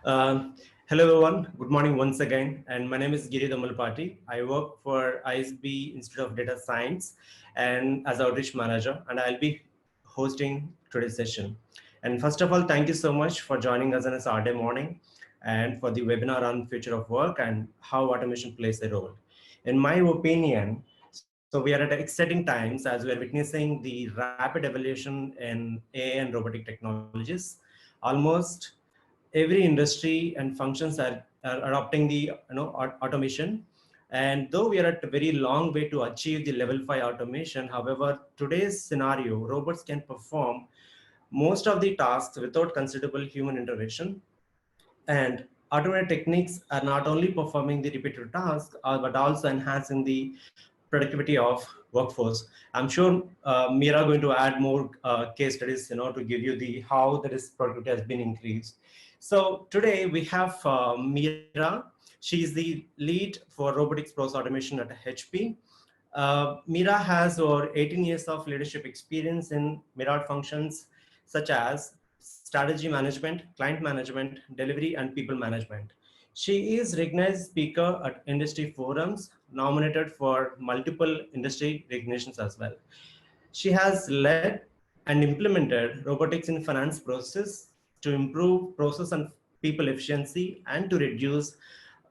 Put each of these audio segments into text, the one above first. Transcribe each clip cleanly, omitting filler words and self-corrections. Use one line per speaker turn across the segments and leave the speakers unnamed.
Uh, Hello everyone, good morning once again. And my name is Giri Damalpati. I work for ISB Institute of Data Science and as outreach manager, and I'll be hosting today's session. And first of all, thank you so much for joining us on a Saturday morning and for the webinar on future of work and how automation plays a role. In my opinion, so we are at exciting times as we are witnessing the rapid evolution in AI and robotic technologies. Almost every industry and functions are adopting the automation, and though we are at a very long way to achieve the level 5 automation, however today's scenario robots can perform most of the tasks without considerable human intervention, and automated techniques are not only performing the repetitive tasks but also enhancing the productivity of workforce. I'm sure Meera going to add more case studies, to give you the how that is productivity has been increased. So today we have Meera. She is the lead for robotics process automation at HP. Meera has over 18 years of leadership experience in myriad functions such as strategy management, client management, delivery, and people management. She is recognized speaker at industry forums, nominated for multiple industry recognitions as well. She has led and implemented robotics in finance processes to improve process and people efficiency and to reduce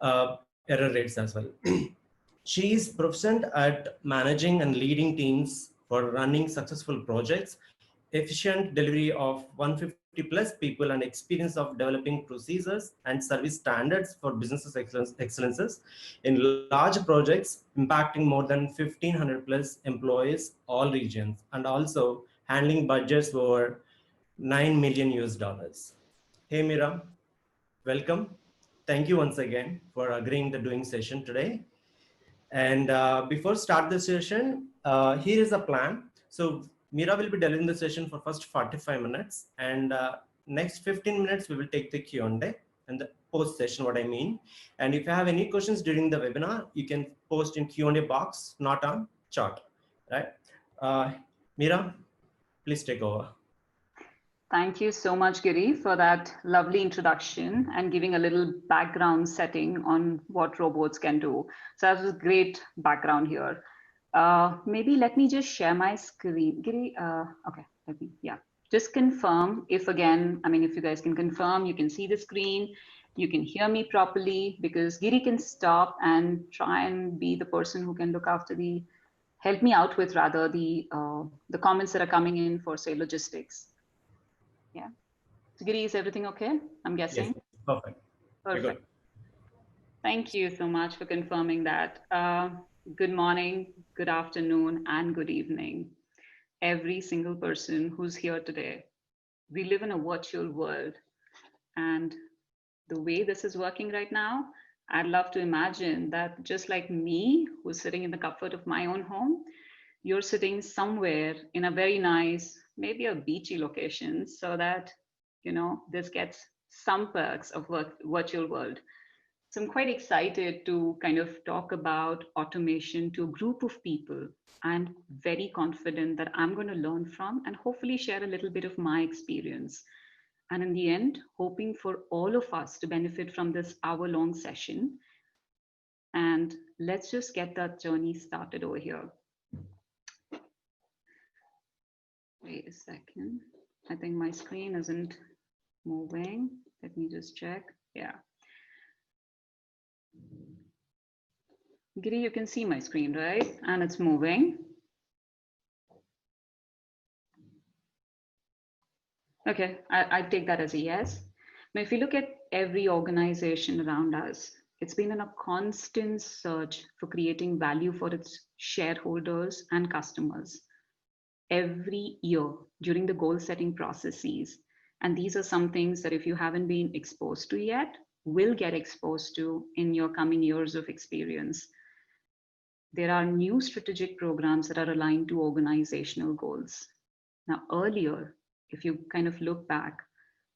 error rates as well. She is proficient at managing and leading teams for running successful projects, efficient delivery of 150 plus people, and experience of developing procedures and service standards for business excellences in large projects impacting more than 1,500 plus employees, all regions, and also handling budgets over 9 million US dollars. Hey Meera, welcome. Thank you once again for agreeing the doing session today. And before start the session, here is a plan. So Meera will be delivering the session for first 45 minutes, and next 15 minutes we will take the Q&A and the post session, what I mean. And if you have any questions during the webinar, you can post in Q&A box, not on chat, right? Meera, please take over.
Thank you so much, Giri, for that lovely introduction and giving a little background setting on what robots can do. So that was a great background here. Maybe let me just share my screen. Giri, okay, just confirm if again, if you guys can confirm, you can see the screen, you can hear me properly, because Giri can stop and try and be the person who can look after help me out with rather the comments that are coming in for say logistics. Yeah. So Giri, is everything okay? I'm guessing.
Yes, perfect.
Perfect. Thank you so much for confirming that. Good morning, good afternoon, and good evening. Every single person who's here today. We live in a virtual world, and the way this is working right now, I'd love to imagine that just like me, who's sitting in the comfort of my own home, you're sitting somewhere in a very nice, maybe a beachy location, so that, this gets some perks of virtual world. So I'm quite excited to kind of talk about automation to a group of people. I'm very confident that I'm going to learn from and hopefully share a little bit of my experience. And in the end, hoping for all of us to benefit from this hour-long session. And let's just get that journey started over here. Wait a second. I think my screen isn't moving. Let me just check. Yeah. Giri, you can see my screen, right? And it's moving. Okay, I take that as a yes. Now, if you look at every organization around us, it's been in a constant search for creating value for its shareholders and customers every year during the goal setting processes. And these are some things that if you haven't been exposed to yet, will get exposed to in your coming years of experience. There are new strategic programs that are aligned to organizational goals. Now, earlier, if you kind of look back,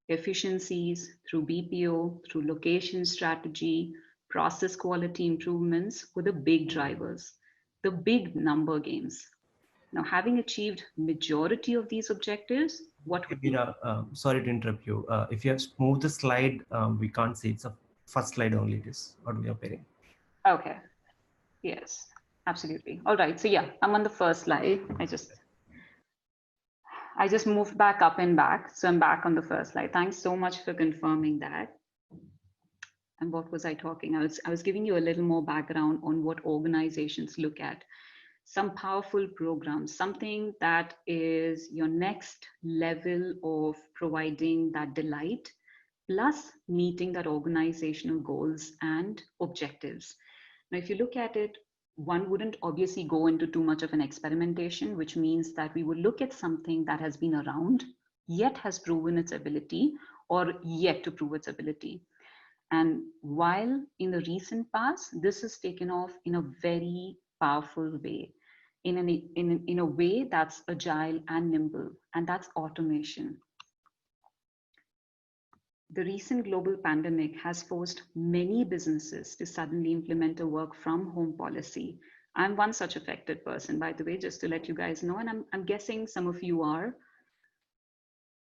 efficiencies through BPO, through location strategy, process quality improvements were the big drivers, the big number games. Now, having achieved majority of these objectives, what would be?
Meera, sorry to interrupt you. If you have moved the slide, we can't see. It's a first slide only. It is what we are pairing.
Okay. Yes, absolutely. All right. So yeah, I'm on the first slide. I just moved back up and back. So I'm back on the first slide. Thanks so much for confirming that. And what was I talking? I was giving you a little more background on what organizations look at. Some powerful programs, something that is your next level of providing that delight, plus meeting that organizational goals and objectives. Now, if you look at it, one wouldn't obviously go into too much of an experimentation, which means that we would look at something that has been around, yet has proven its ability, or yet to prove its ability. And while in the recent past, this has taken off in a very powerful way, in a way that's agile and nimble, and that's automation. The recent global pandemic has forced many businesses to suddenly implement a work from home policy. I'm one such affected person, by the way, just to let you guys know, and I'm guessing some of you are.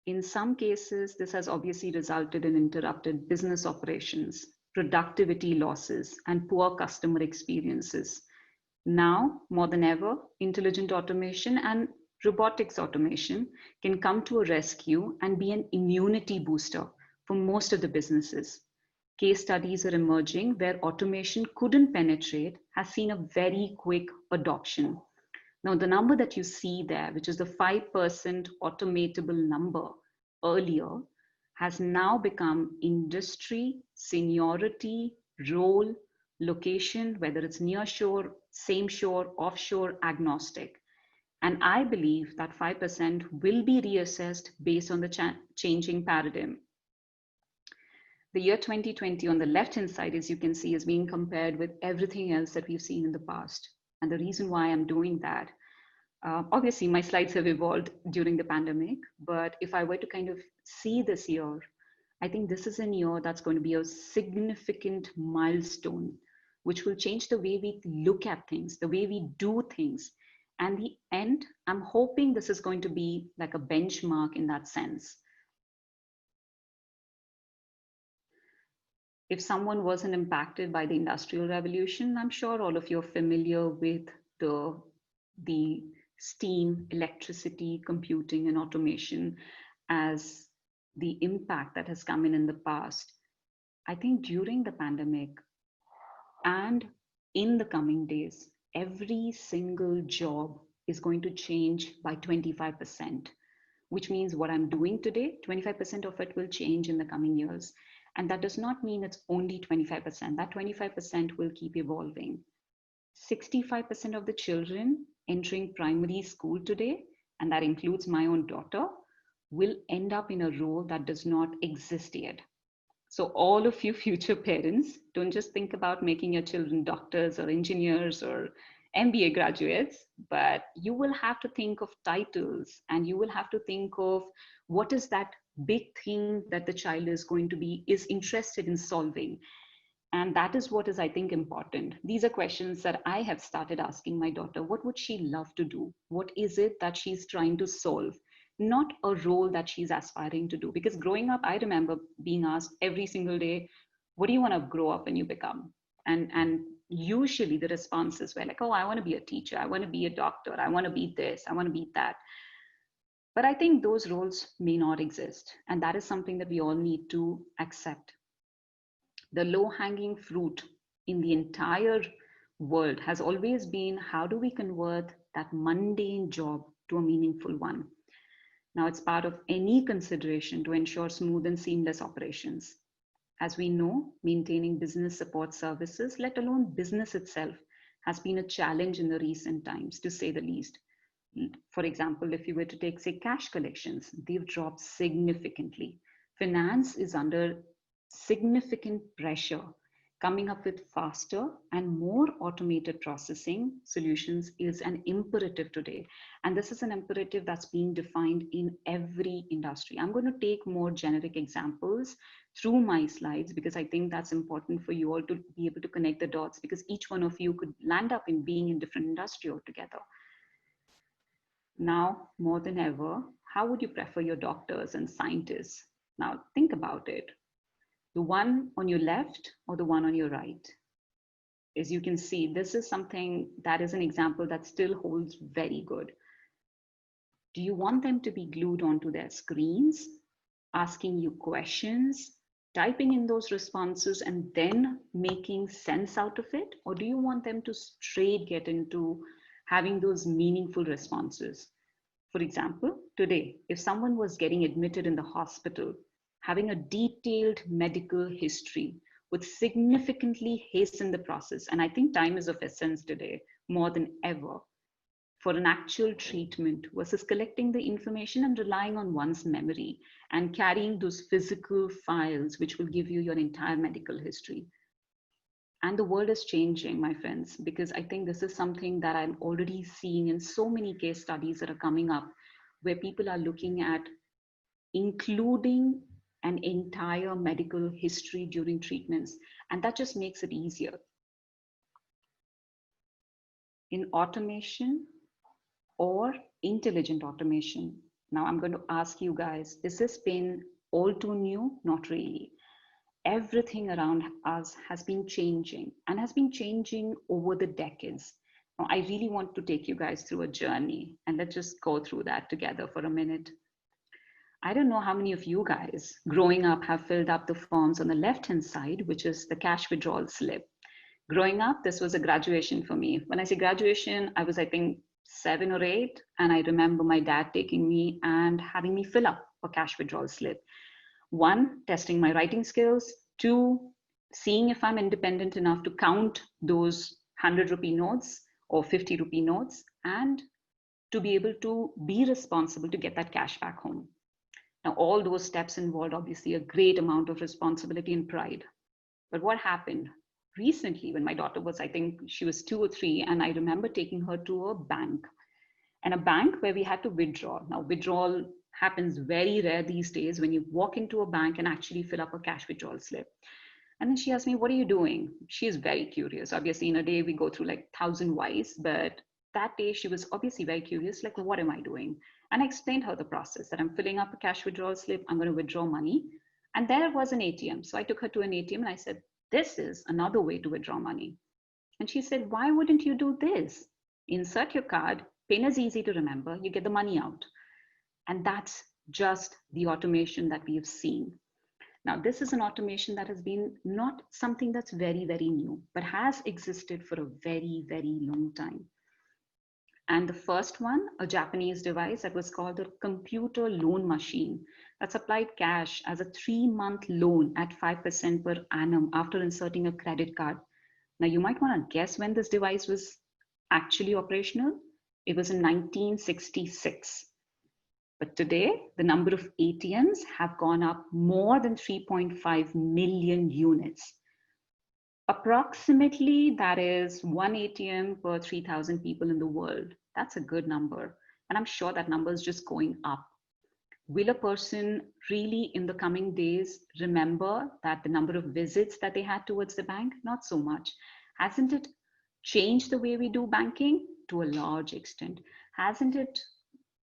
In some cases, this has obviously resulted in interrupted business operations, productivity losses, and poor customer experiences. Now, more than ever, intelligent automation and robotics automation can come to a rescue and be an immunity booster for most of the businesses. Case studies are emerging where automation couldn't penetrate, has seen a very quick adoption. Now, the number that you see there, which is the 5% automatable number earlier, has now become industry, seniority, role, location, whether it's near shore, same shore, offshore, agnostic. And I believe that 5% will be reassessed based on the changing paradigm. The year 2020 on the left-hand side, as you can see, is being compared with everything else that we've seen in the past. And the reason why I'm doing that, obviously my slides have evolved during the pandemic, but if I were to kind of see this year, I think this is a year that's going to be a significant milestone, which will change the way we look at things, the way we do things. And the end, I'm hoping this is going to be like a benchmark in that sense. If someone wasn't impacted by the Industrial Revolution, I'm sure all of you are familiar with the steam, electricity, computing, and automation as the impact that has come in the past. I think during the pandemic and in the coming days, every single job is going to change by 25%, which means what I'm doing today, 25% of it will change in the coming years. And that does not mean it's only 25%. That 25% will keep evolving. 65% of the children entering primary school today, and that includes my own daughter, will end up in a role that does not exist yet. So all of you future parents, don't just think about making your children doctors or engineers or MBA graduates, but you will have to think of titles, and you will have to think of what is that big thing that the child is interested in solving. And that is what is, I think, important. These are questions that I have started asking my daughter. What would she love to do? What is it that she's trying to solve? Not a role that she's aspiring to do. Because growing up, I remember being asked every single day, what do you want to grow up when you become? And usually the responses were like, oh, I want to be a teacher. I want to be a doctor. I want to be this. I want to be that. But I think those roles may not exist. And that is something that we all need to accept. The low-hanging fruit in the entire world has always been, how do we convert that mundane job to a meaningful one? Now, it's part of any consideration to ensure smooth and seamless operations. As we know, maintaining business support services, let alone business itself, has been a challenge in the recent times, to say the least. For example, if you were to take, say, cash collections, they've dropped significantly. Finance is under significant pressure. Coming up with faster and more automated processing solutions is an imperative today. And this is an imperative that's being defined in every industry. I'm going to take more generic examples through my slides because I think that's important for you all to be able to connect the dots, because each one of you could land up in being in different industry altogether. Now, more than ever, how would you prefer your doctors and scientists? Now, think about it. The one on your left or the one on your right? As you can see, this is something that is an example that still holds very good. Do you want them to be glued onto their screens, asking you questions, typing in those responses, and then making sense out of it? Or do you want them to straight get into having those meaningful responses? For example, today, if someone was getting admitted in the hospital, having a detailed medical history would significantly hasten the process. And I think time is of essence today more than ever for an actual treatment versus collecting the information and relying on one's memory and carrying those physical files, which will give you your entire medical history. And the world is changing, my friends, because I think this is something that I'm already seeing in so many case studies that are coming up where people are looking at including an entire medical history during treatments. And that just makes it easier. In automation or intelligent automation, now I'm going to ask you guys, is this been all too new? Not really. Everything around us has been changing and has been changing over the decades. Now, I really want to take you guys through a journey, and let's just go through that together for a minute. I don't know how many of you guys growing up have filled up the forms on the left-hand side, which is the cash withdrawal slip. Growing up, this was a graduation for me. When I say graduation, I was, I think, 7 or 8. And I remember my dad taking me and having me fill up a cash withdrawal slip. 1, testing my writing skills. 2, seeing if I'm independent enough to count those 100 rupee notes or 50 rupee notes and to be able to be responsible to get that cash back home. Now, all those steps involved obviously a great amount of responsibility and pride. But what happened recently when my daughter was, I think she was 2 or 3, and I remember taking her to a bank, and a bank where we had to withdraw. Now, withdrawal happens very rare these days when you walk into a bank and actually fill up a cash withdrawal slip. And then she asked me, what are you doing? She is very curious. Obviously, in a day, we go through like 1,000 whys, but that day she was obviously very curious, like, what am I doing? And I explained her the process that I'm filling up a cash withdrawal slip, I'm going to withdraw money. And there was an ATM. So I took her to an ATM and I said, this is another way to withdraw money. And she said, why wouldn't you do this? Insert your card, PIN is easy to remember, you get the money out. And that's just the automation that we have seen. Now, this is an automation that has been not something that's very, very new, but has existed for a very, very long time. And the first one, a Japanese device that was called a computer loan machine that supplied cash as a 3-month loan at 5% per annum after inserting a credit card. Now, you might want to guess when this device was actually operational. It was in 1966. But today, the number of ATMs have gone up more than 3.5 million units. Approximately, that is 1 ATM per 3,000 people in the world. That's a good number. And I'm sure that number is just going up. Will a person really in the coming days remember that the number of visits that they had towards the bank? Not so much. Hasn't it changed the way we do banking? To a large extent. Hasn't it?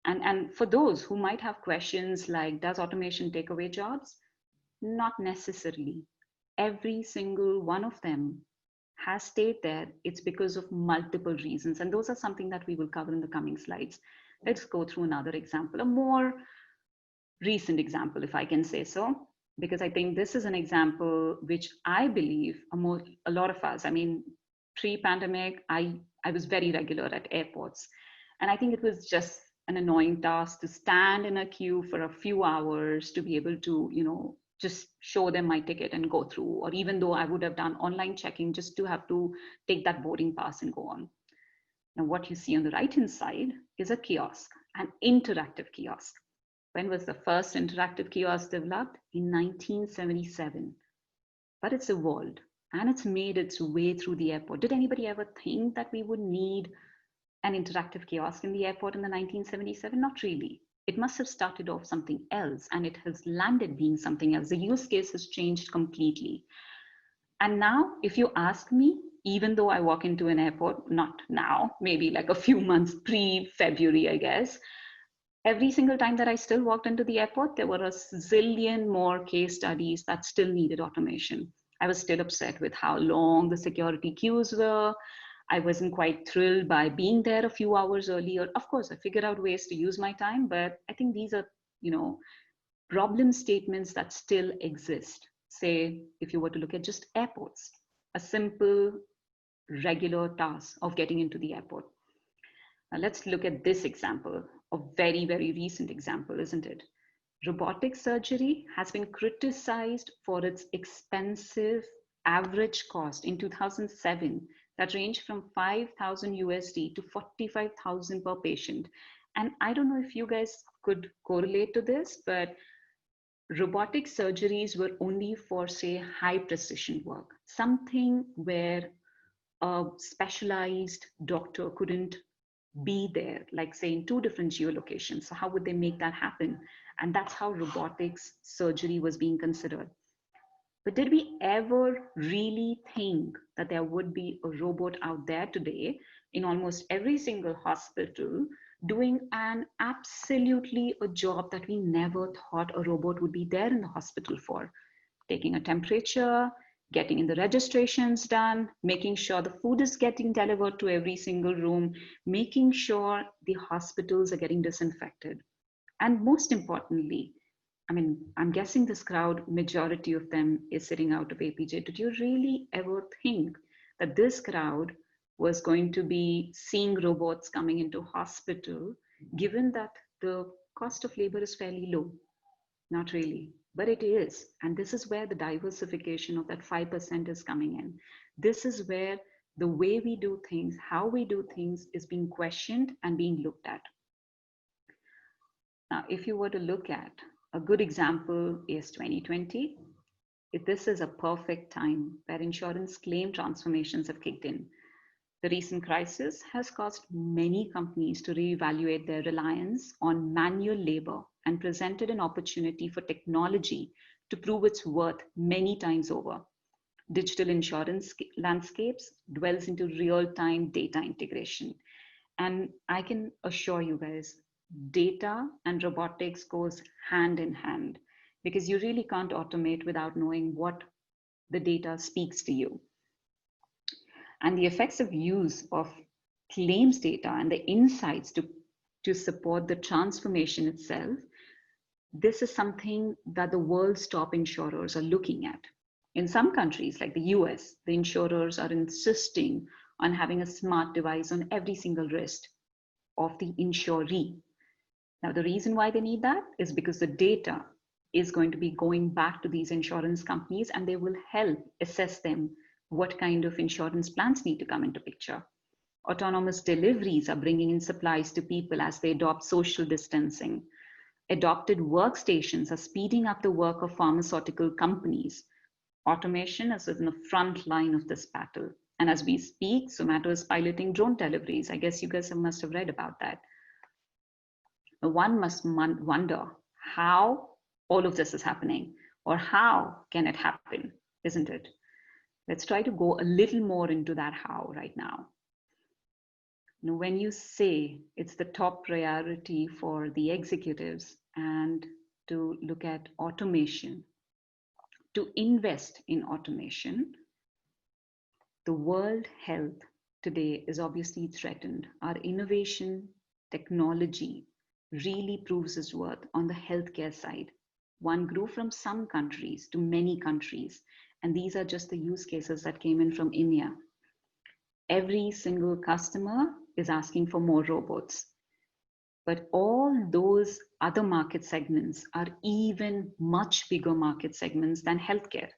And for those who might have questions like, does automation take away jobs? Not necessarily. Every single one of them has stayed there. It's because of multiple reasons. And those are something that we will cover in the coming slides. Let's go through another example, a more recent example, if I can say so, because I think this is an example which I believe a lot of us, I mean, pre-pandemic, I was very regular at airports. And I think it was just an annoying task to stand in a queue for a few hours to be able to, just show them my ticket and go through, or even though I would have done online checking just to have to take that boarding pass and go on. Now, what you see on the right-hand side is a kiosk, an interactive kiosk. When was the first interactive kiosk developed? In 1977. But it's evolved and it's made its way through the airport. Did anybody ever think that we would need an interactive kiosk in the airport in the 1977? Not really. It must have started off something else and it has landed being something else. The use case has changed completely. And now, if you ask me, even though I walk into an airport, not now, maybe like a few months pre-February, I guess, Every single time that I still walked into the airport, there were a zillion more case studies that still needed automation. I was still upset with how long the security queues were. I wasn't quite thrilled by being there a few hours earlier. Of course, I figured out ways to use my time, but I think these are, problem statements that still exist. Say, if you were to look at just airports, a simple, regular task of getting into the airport. Now let's look at this example, a very, very recent example, isn't it? Robotic surgery has been criticized for its expensive average cost in 2007 that ranged from 5,000 USD to 45,000 per patient. And I don't know if you guys could correlate to this, but robotic surgeries were only for, say, high precision work, something where a specialized doctor couldn't be there, like say in two different geolocations. So how would they make that happen? And that's how robotics surgery was being considered. But did we ever really think that there would be a robot out there today in almost every single hospital doing an absolutely a job that we never thought a robot would be there in the hospital for? Taking a temperature, getting in the registrations done, making sure the food is getting delivered to every single room, making sure the hospitals are getting disinfected. And most importantly, I mean, I'm guessing this crowd, majority of them is sitting out of APJ. Did you really ever think that this crowd was going to be seeing robots coming into hospital, given that the cost of labor is fairly low? Not really, but it is. And this is where the diversification of that 5% is coming in. This is where the way we do things, how we do things is being questioned and being looked at. Now, if you were to look at a good example is 2020. This is a perfect time where insurance claim transformations have kicked in. The recent crisis has caused many companies to reevaluate their reliance on manual labor and presented an opportunity for technology to prove its worth many times over. Digital insurance landscapes dwells into real-time data integration. And I can assure you guys, data and robotics goes hand in hand because you really can't automate without knowing what the data speaks to you. And the effects of use of claims data and the insights to support the transformation itself, this is something that the world's top insurers are looking at. In some countries like the US, the insurers are insisting on having a smart device on every single wrist of the insuree. Now, the reason why they need that is because the data is going to be going back to these insurance companies and they will help assess them what kind of insurance plans need to come into picture. Autonomous deliveries are bringing in supplies to people as they adopt social distancing. Adopted workstations are speeding up the work of pharmaceutical companies. Automation is in the front line of this battle. And as we speak, Zomato is piloting drone deliveries. I guess you guys must have read about that. One must wonder how all of this is happening, or how can it happen, isn't it? Let's try to go a little more into that how right now. Now, when you say it's the top priority for the executives and to look at automation, to invest in automation, the world health today is obviously threatened. Our innovation, technology, really proves its worth on the healthcare side. One grew from some countries to many countries, and these are just the use cases that came in from India. Every single customer is asking for more robots, but all those other market segments are even much bigger market segments than healthcare.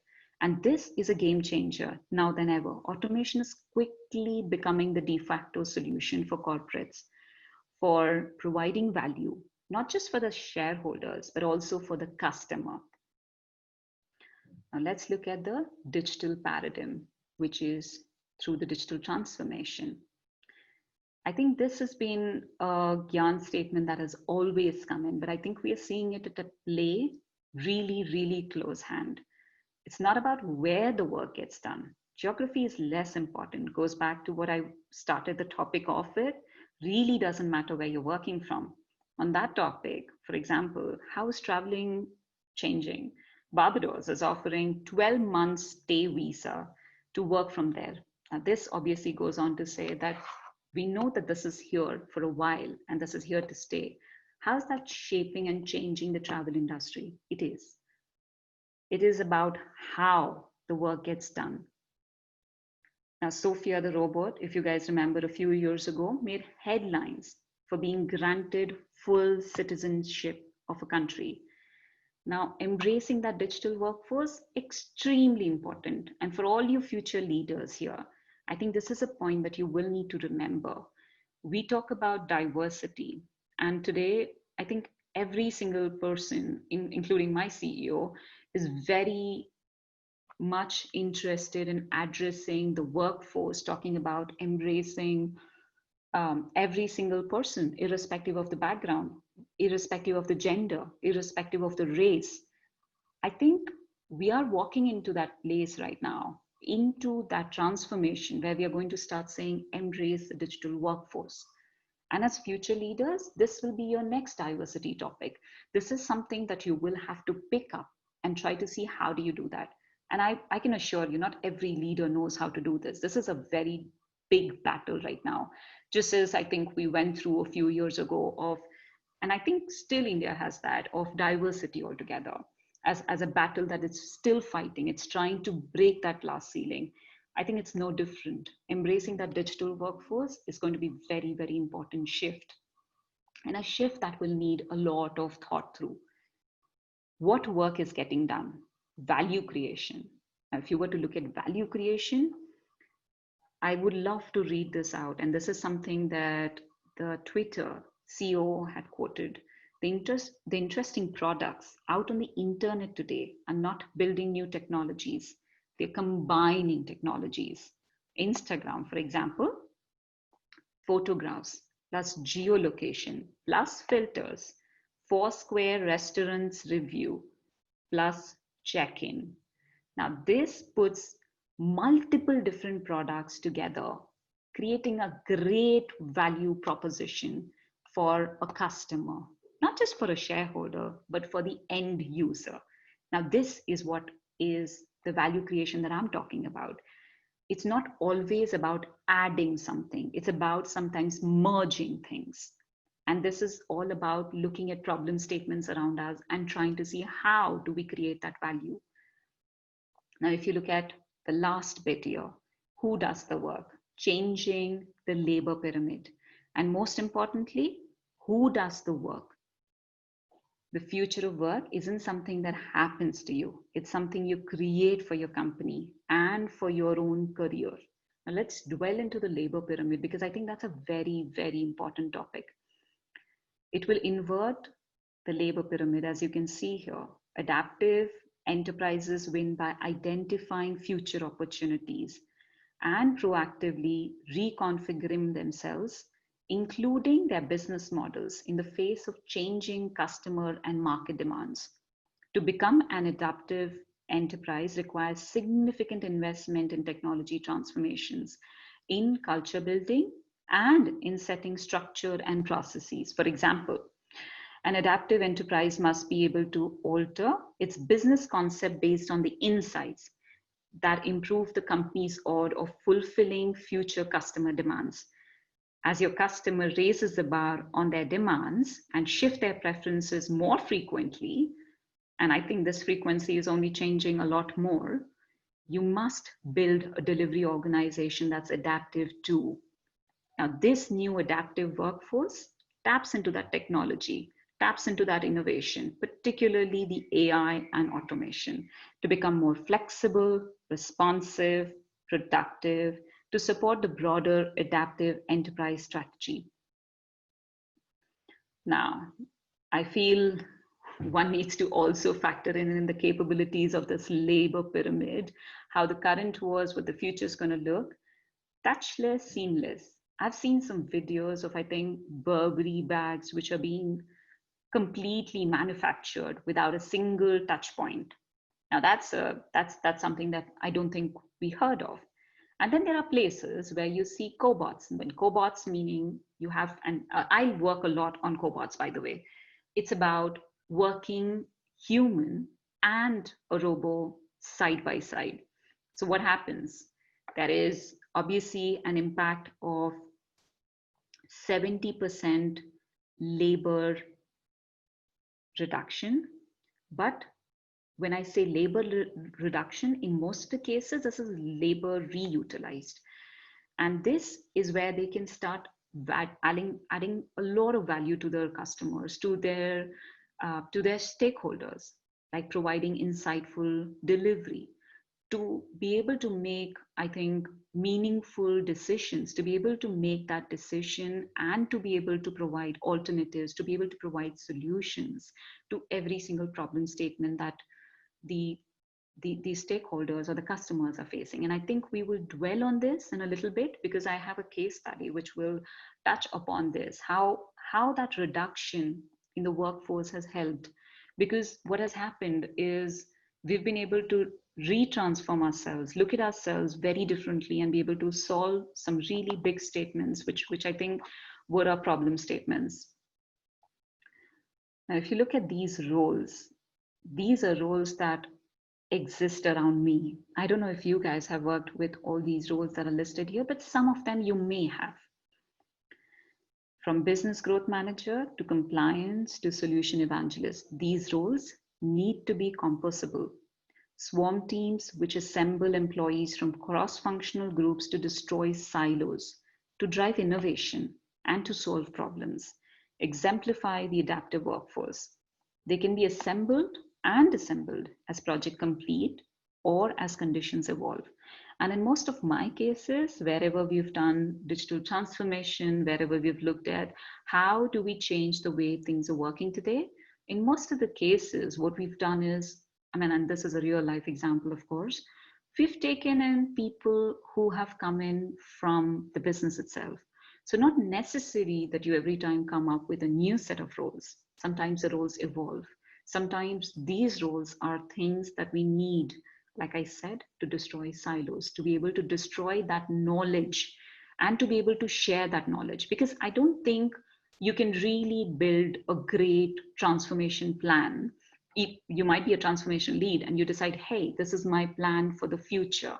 And this is a game changer now than ever. Automation is quickly becoming the de facto solution for corporates, for providing value, not just for the shareholders, but also for the customer. Now let's look at the digital paradigm, which is through the digital transformation. I think this has been a Gyan statement that has always come in, but I think we are seeing it at a play really, really close hand. It's not about where the work gets done. Geography is less important. Goes back to what I started the topic off with. Really doesn't matter where you're working from. On that topic, for example, how is traveling changing? Barbados is offering 12 months stay visa to work from there. Now, this obviously goes on to say that we know that this is here for a while and this is here to stay. How is that shaping and changing the travel industry? It is. It is about how the work gets done. Now, Sophia the robot, if you guys remember a few years ago, made headlines for being granted full citizenship of a country. Now, embracing that digital workforce, extremely important. And for all you future leaders here, I think this is a point that you will need to remember. We talk about diversity. And today, I think every single person, including my CEO, is very much interested in addressing the workforce, talking about embracing every single person, irrespective of the background, irrespective of the gender, irrespective of the race. I think we are walking into that place right now, into that transformation where we are going to start saying, embrace the digital workforce. And as future leaders, this will be your next diversity topic. This is something that you will have to pick up and try to see how do you do that. And I can assure you, not every leader knows how to do this. This is a very big battle right now. Just as I think we went through a few years ago of, and I think still India has that, of diversity altogether as a battle that it's still fighting. It's trying to break that glass ceiling. I think it's no different. Embracing that digital workforce is going to be very, very important shift. And a shift that will need a lot of thought through. What work is getting done? Value creation. Now, if you were to look at value creation, I would love to read this out. And this is something that the Twitter CEO had quoted. The interesting products out on the internet today are not building new technologies. They're combining technologies. Instagram, for example, photographs plus geolocation plus filters, Foursquare restaurants review plus check-in. Now, this puts multiple different products together, creating a great value proposition for a customer, not just for a shareholder, but for the end user. Now, this is what is the value creation that I'm talking about. It's not always about adding something. It's about sometimes merging things. And this is all about looking at problem statements around us and trying to see how do we create that value. Now, if you look at the last bit here, who does the work? Changing the labor pyramid. And most importantly, who does the work? The future of work isn't something that happens to you. It's something you create for your company and for your own career. Now let's dwell into the labor pyramid because I think that's a very, very important topic. It will invert the labor pyramid, as you can see here. Adaptive enterprises win by identifying future opportunities and proactively reconfiguring themselves, including their business models in the face of changing customer and market demands. To become an adaptive enterprise requires significant investment in technology transformations, in culture building, and in setting structure and processes. For example, an adaptive enterprise must be able to alter its business concept based on the insights that improve the company's odds of fulfilling future customer demands. As your customer raises the bar on their demands and shift their preferences more frequently, and I think this frequency is only changing a lot more, you must build a delivery organization that's adaptive too. Now, this new adaptive workforce taps into that technology, taps into that innovation, particularly the AI and automation, to become more flexible, responsive, productive, to support the broader adaptive enterprise strategy. Now, I feel one needs to also factor in the capabilities of this labor pyramid, how the current was, what the future is going to look. Touchless, seamless. I've seen some videos of, I think, Burberry bags, which are being completely manufactured without a single touch point. Now that's something that I don't think we heard of. And then there are places where you see cobots, and when cobots meaning you have, and I work a lot on cobots, by the way. It's about working human and a robo side by side. So what happens? There is obviously an impact of 70% labor reduction. But when I say labor reduction, in most of the cases, this is labor reutilized. And this is where they can start adding a lot of value to their customers, to their stakeholders, like providing insightful delivery, to be able to make, I think, meaningful decisions, to be able to make that decision and to be able to provide alternatives, to be able to provide solutions to every single problem statement that the the stakeholders or the customers are facing. And I think we will dwell on this in a little bit, because I have a case study which will touch upon this, how that reduction in the workforce has helped. Because what has happened is we've been able to retransform ourselves, look at ourselves very differently, and be able to solve some really big statements, which I think were our problem statements. Now, if you look at these are roles that exist around me. I don't know if you guys have worked with all these roles that are listed here, but some of them you may have. From business growth manager to compliance to solution evangelist, these roles need to be composable. Swarm teams which assemble employees from cross-functional groups to destroy silos, to drive innovation and to solve problems, exemplify the adaptive workforce. They can be assembled and disassembled as project complete or as conditions evolve. And in most of my cases, wherever we've done digital transformation, wherever we've looked at how do we change the way things are working today, in most of the cases, what we've done is, and this is a real life example, of course, we've taken in people who have come in from the business itself. So not necessary that you every time come up with a new set of roles. Sometimes the roles evolve. Sometimes these roles are things that we need, like I said, to destroy silos, to be able to destroy that knowledge and to be able to share that knowledge. Because I don't think you can really build a great transformation plan. You might be a transformation lead and you decide, hey, this is my plan for the future.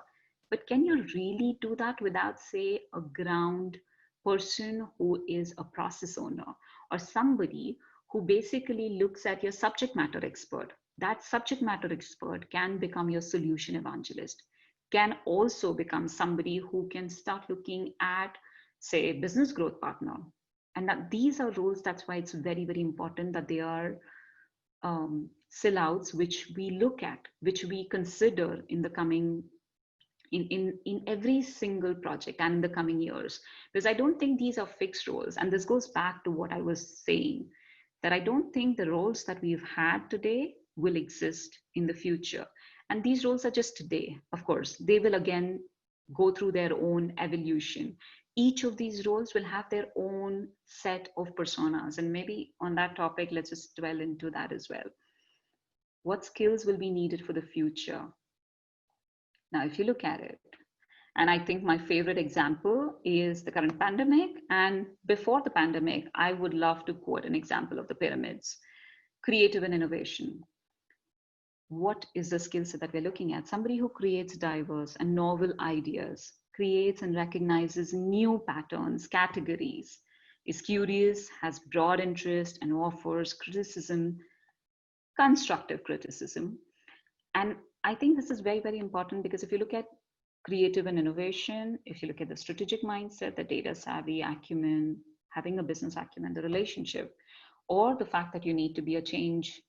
But can you really do that without, say, a ground person who is a process owner or somebody who basically looks at your subject matter expert? That subject matter expert can become your solution evangelist, can also become somebody who can start looking at, say, business growth partner. And that these are roles, that's why it's very, very important that they are sellouts which we look at, which we consider in the coming, in every single project and in the coming years. Because I don't think these are fixed roles. And this goes back to what I was saying, that I don't think the roles that we've had today will exist in the future. And these roles are just today. Of course, they will again go through their own evolution. Each of these roles will have their own set of personas. And maybe on that topic, let's just dwell into that as well. What skills will be needed for the future? Now, if you look at it, and I think my favorite example is the current pandemic. And before the pandemic, I would love to quote an example of the pyramids: creative and innovation. What is the skill set that we're looking at? Somebody who creates diverse and novel ideas, creates and recognizes new patterns, categories, is curious, has broad interest, and offers criticism, constructive criticism. And I think this is very, very important, because if you look at creative and innovation, if you look at the strategic mindset, the data savvy acumen, having a business acumen, the relationship, or the fact that you need to be a change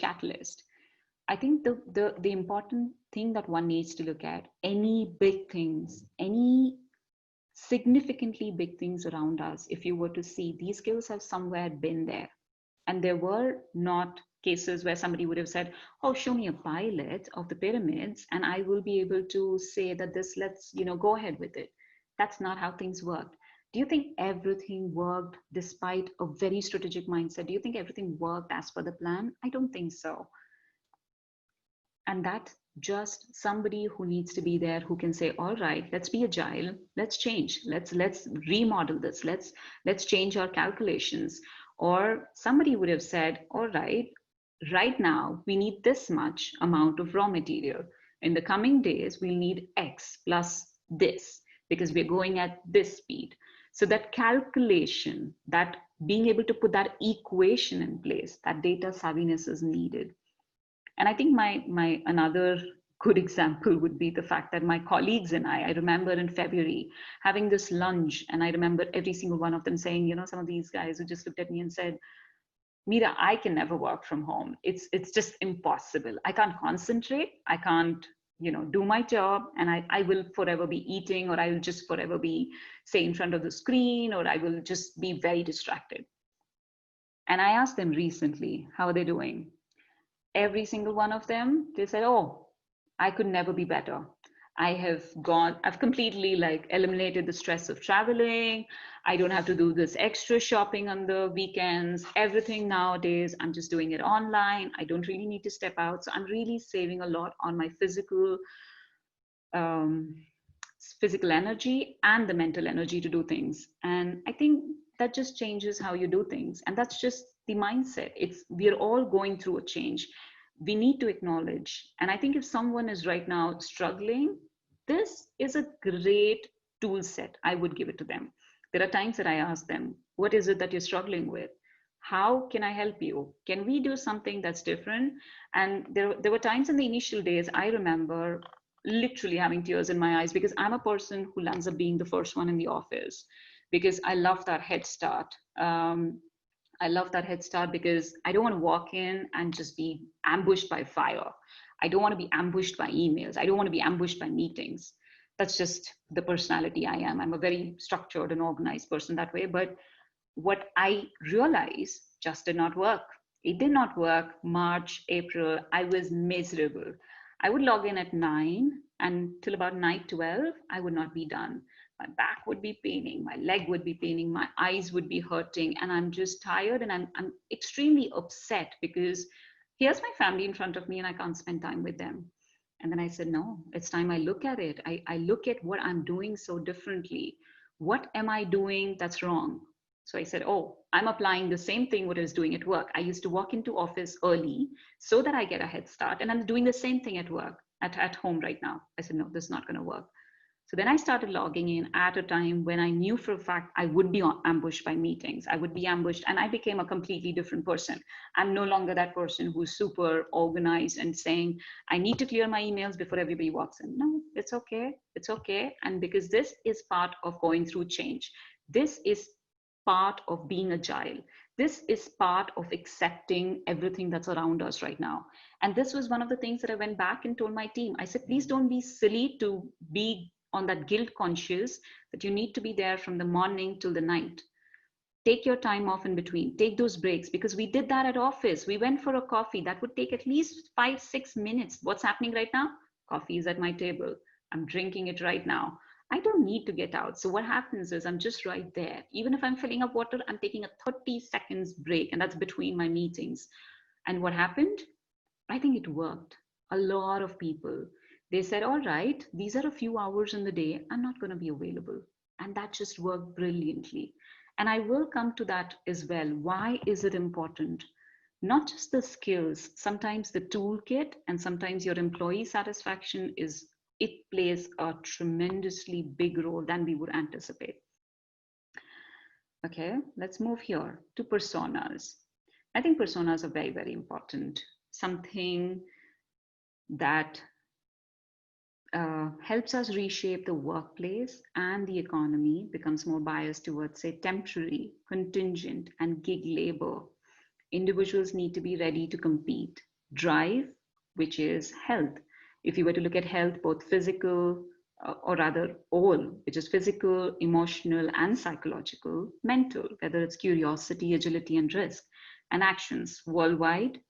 catalyst, I think the important thing that one needs to look at, any big things, any significantly big things around us, if you were to see, these skills have somewhere been there. And there were not cases where somebody would have said, oh, show me a pilot of the pyramids and I will be able to say that this, let's, go ahead with it. That's not how things worked. Do you think everything worked despite a very strategic mindset? Do you think everything worked as per the plan? I don't think so. And just somebody who needs to be there, who can say, all right, let's be agile, let's change, let's remodel this, let's change our calculations. Or somebody would have said, all right, right now we need this much amount of raw material. In the coming days, we'll need X plus this because we're going at this speed. So that calculation, that being able to put that equation in place, that data savviness is needed. And I think my another good example would be the fact that my colleagues and I remember in February having this lunch, and I remember every single one of them saying, some of these guys who just looked at me and said, Meera, I can never work from home. It's just impossible. I can't concentrate. I can't, do my job, and I will forever be eating, or I will just forever be, say, in front of the screen, or I will just be very distracted. And I asked them recently, how are they doing? Every single one of them, they said, oh, I could never be better. I've completely like eliminated the stress of traveling. I don't have to do this extra shopping on the weekends. Everything nowadays, I'm just doing it online. I don't really need to step out. So I'm really saving a lot on my um, physical energy and the mental energy to do things. And I think that just changes how you do things. And that's just the mindset. We're all going through a change. We need to acknowledge. And I think if someone is right now struggling, this is a great tool set. I would give it to them. There are times that I ask them, what is it that you're struggling with? How can I help you? Can we do something that's different? And there were times in the initial days, I remember literally having tears in my eyes because I'm a person who ends up being the first one in the office because I love that head start. I love that head start because I don't want to walk in and just be ambushed by fire. I don't want to be ambushed by emails. I don't want to be ambushed by meetings. That's just the personality I am. I'm a very structured and organized person that way. But what I realized just did not work. It did not work. March, April, I was miserable. I would log in at 9 and till about 9:12, I would not be done. My back would be paining, my leg would be paining, my eyes would be hurting, and I'm just tired and I'm extremely upset because here's my family in front of me and I can't spend time with them. And then I said, no, it's time I look at it. I look at what I'm doing so differently. What am I doing that's wrong? So I said, oh, I'm applying the same thing what I was doing at work. I used to walk into office early so that I get a head start. And I'm doing the same thing at work, at home right now. I said, no, this is not going to work. So then I started logging in at a time when I knew for a fact I would be ambushed by meetings. I would be ambushed, and I became a completely different person. I'm no longer that person who's super organized and saying, I need to clear my emails before everybody walks in. No, it's okay. It's okay. And because this is part of going through change, this is part of being agile. This is part of accepting everything that's around us right now. And this was one of the things that I went back and told my team. I said, please don't be silly to be on that guilt conscious that you need to be there from the morning till the night. Take your time off in between, take those breaks, because we did that at office. We went for a coffee that would take at least 5-6 minutes. What's happening right now? Coffee is at my table. I'm drinking it right now. I don't need to get out. So what happens is I'm just right there. Even if I'm filling up water, I'm taking a 30 seconds break, and that's between my meetings. And what happened? I think it worked. A lot of people, they said, all right, these are a few hours in the day. I'm not going to be available. And that just worked brilliantly. And I will come to that as well. Why is it important? Not just the skills, sometimes the toolkit, and sometimes your employee satisfaction it plays a tremendously big role than we would anticipate. Okay, let's move here to personas. I think personas are very, very important. Something that helps us reshape the workplace and the economy, becomes more biased towards, say, temporary, contingent, and gig labor. Individuals need to be ready to compete. Drive, which is health. If you were to look at health, both physical, or rather all, which is physical, emotional, and psychological, mental, whether it's curiosity, agility, and risk, and actions worldwide,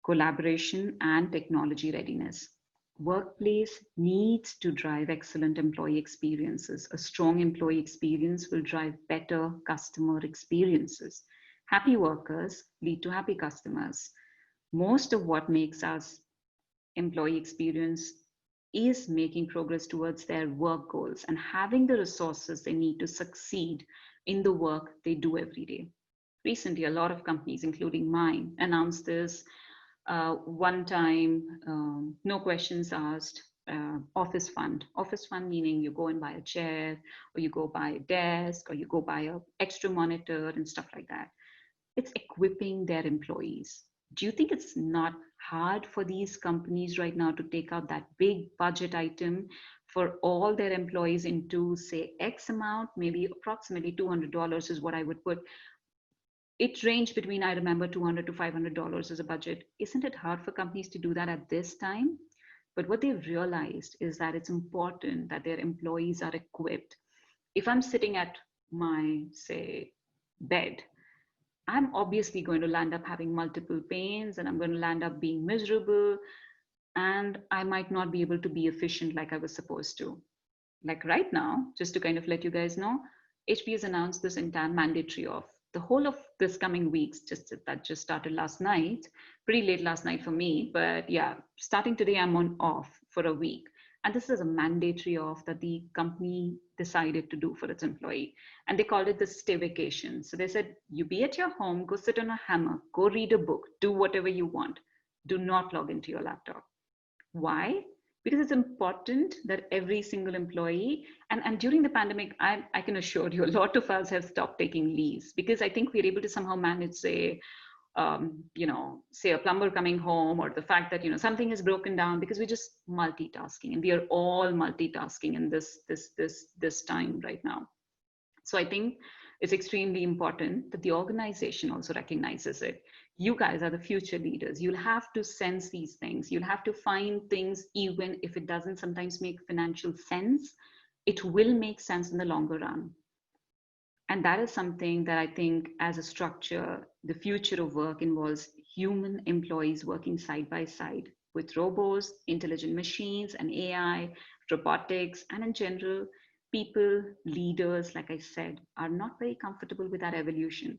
collaboration, and technology readiness. Workplace needs to drive excellent employee experiences. A strong employee experience will drive better customer experiences. Happy workers lead to happy customers. Most of what makes us employee experience is making progress towards their work goals and having the resources they need to succeed in the work they do every day. Recently, a lot of companies, including mine, announced this one time, no questions asked, office fund. Office fund meaning you go and buy a chair, or you go buy a desk, or you go buy a extra monitor and stuff like that. It's equipping their employees. Do you think it's not hard for these companies right now to take out that big budget item for all their employees into, say, X amount, maybe approximately $200 is what I would put. It ranged between, I remember, $200 to $500 as a budget. Isn't it hard for companies to do that at this time? But what they've realized is that it's important that their employees are equipped. If I'm sitting at my, say, bed, I'm obviously going to land up having multiple pains and I'm going to land up being miserable, and I might not be able to be efficient like I was supposed to. Like right now, just to kind of let you guys know, HP has announced this entire mandatory off. The whole of this coming weeks, that just started last night, pretty late last night for me, but yeah, starting today, I'm on off for a week. And this is a mandatory off that the company decided to do for its employee. And they called it the stay vacation. So they said, you be at your home, go sit on a hammock, go read a book, do whatever you want. Do not log into your laptop. Why? Because it's important that every single employee, and during the pandemic, I can assure you, a lot of us have stopped taking leaves because I think we're able to somehow manage, say, say a plumber coming home, or the fact that, something is broken down, because we're just multitasking, and we are all multitasking in this time right now. So I think it's extremely important that the organization also recognizes it. You guys are the future leaders. You'll have to sense these things. You'll have to find things, even if it doesn't sometimes make financial sense, it will make sense in the longer run. And that is something that I think, as a structure, the future of work involves human employees working side by side with robots, intelligent machines, and AI, robotics, and in general, people, leaders, like I said, are not very comfortable with that evolution.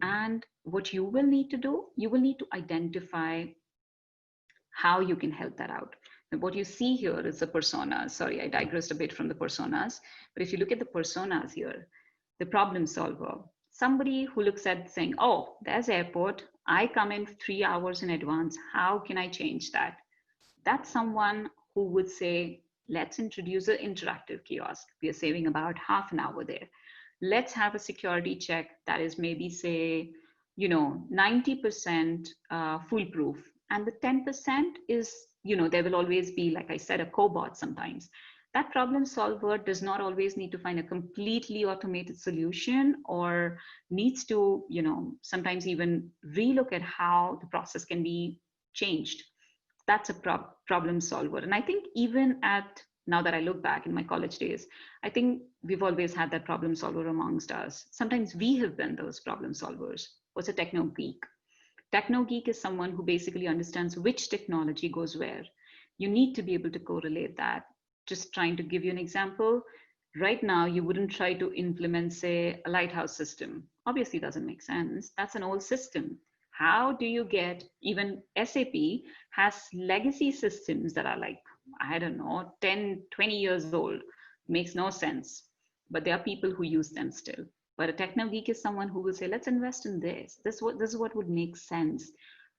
And what you will need to do, you will need to identify how you can help that out. And what you see here is the personas. Sorry, I digressed a bit from the personas. But if you look at the personas here, the problem solver, somebody who looks at saying, oh, there's airport. I come in 3 hours in advance. How can I change that? That's someone who would say, let's introduce an interactive kiosk. We are saving about half an hour there. Let's have a security check that is maybe, say, 90% foolproof. And the 10% is, there will always be, like I said, a cobot sometimes. That problem solver does not always need to find a completely automated solution, or needs to, sometimes even relook at how the process can be changed. That's a problem solver. And I think even now that I look back in my college days, I think we've always had that problem solver amongst us. Sometimes we have been those problem solvers. What's a techno geek? Techno geek is someone who basically understands which technology goes where. You need to be able to correlate that. Just trying to give you an example, right now you wouldn't try to implement, say, a lighthouse system. Obviously it doesn't make sense. That's an old system. How do you get, even SAP has legacy systems that are like, I don't know, 10, 20 years old. Makes no sense. But there are people who use them still. But a techno geek is someone who will say, let's invest in this. This is what would make sense.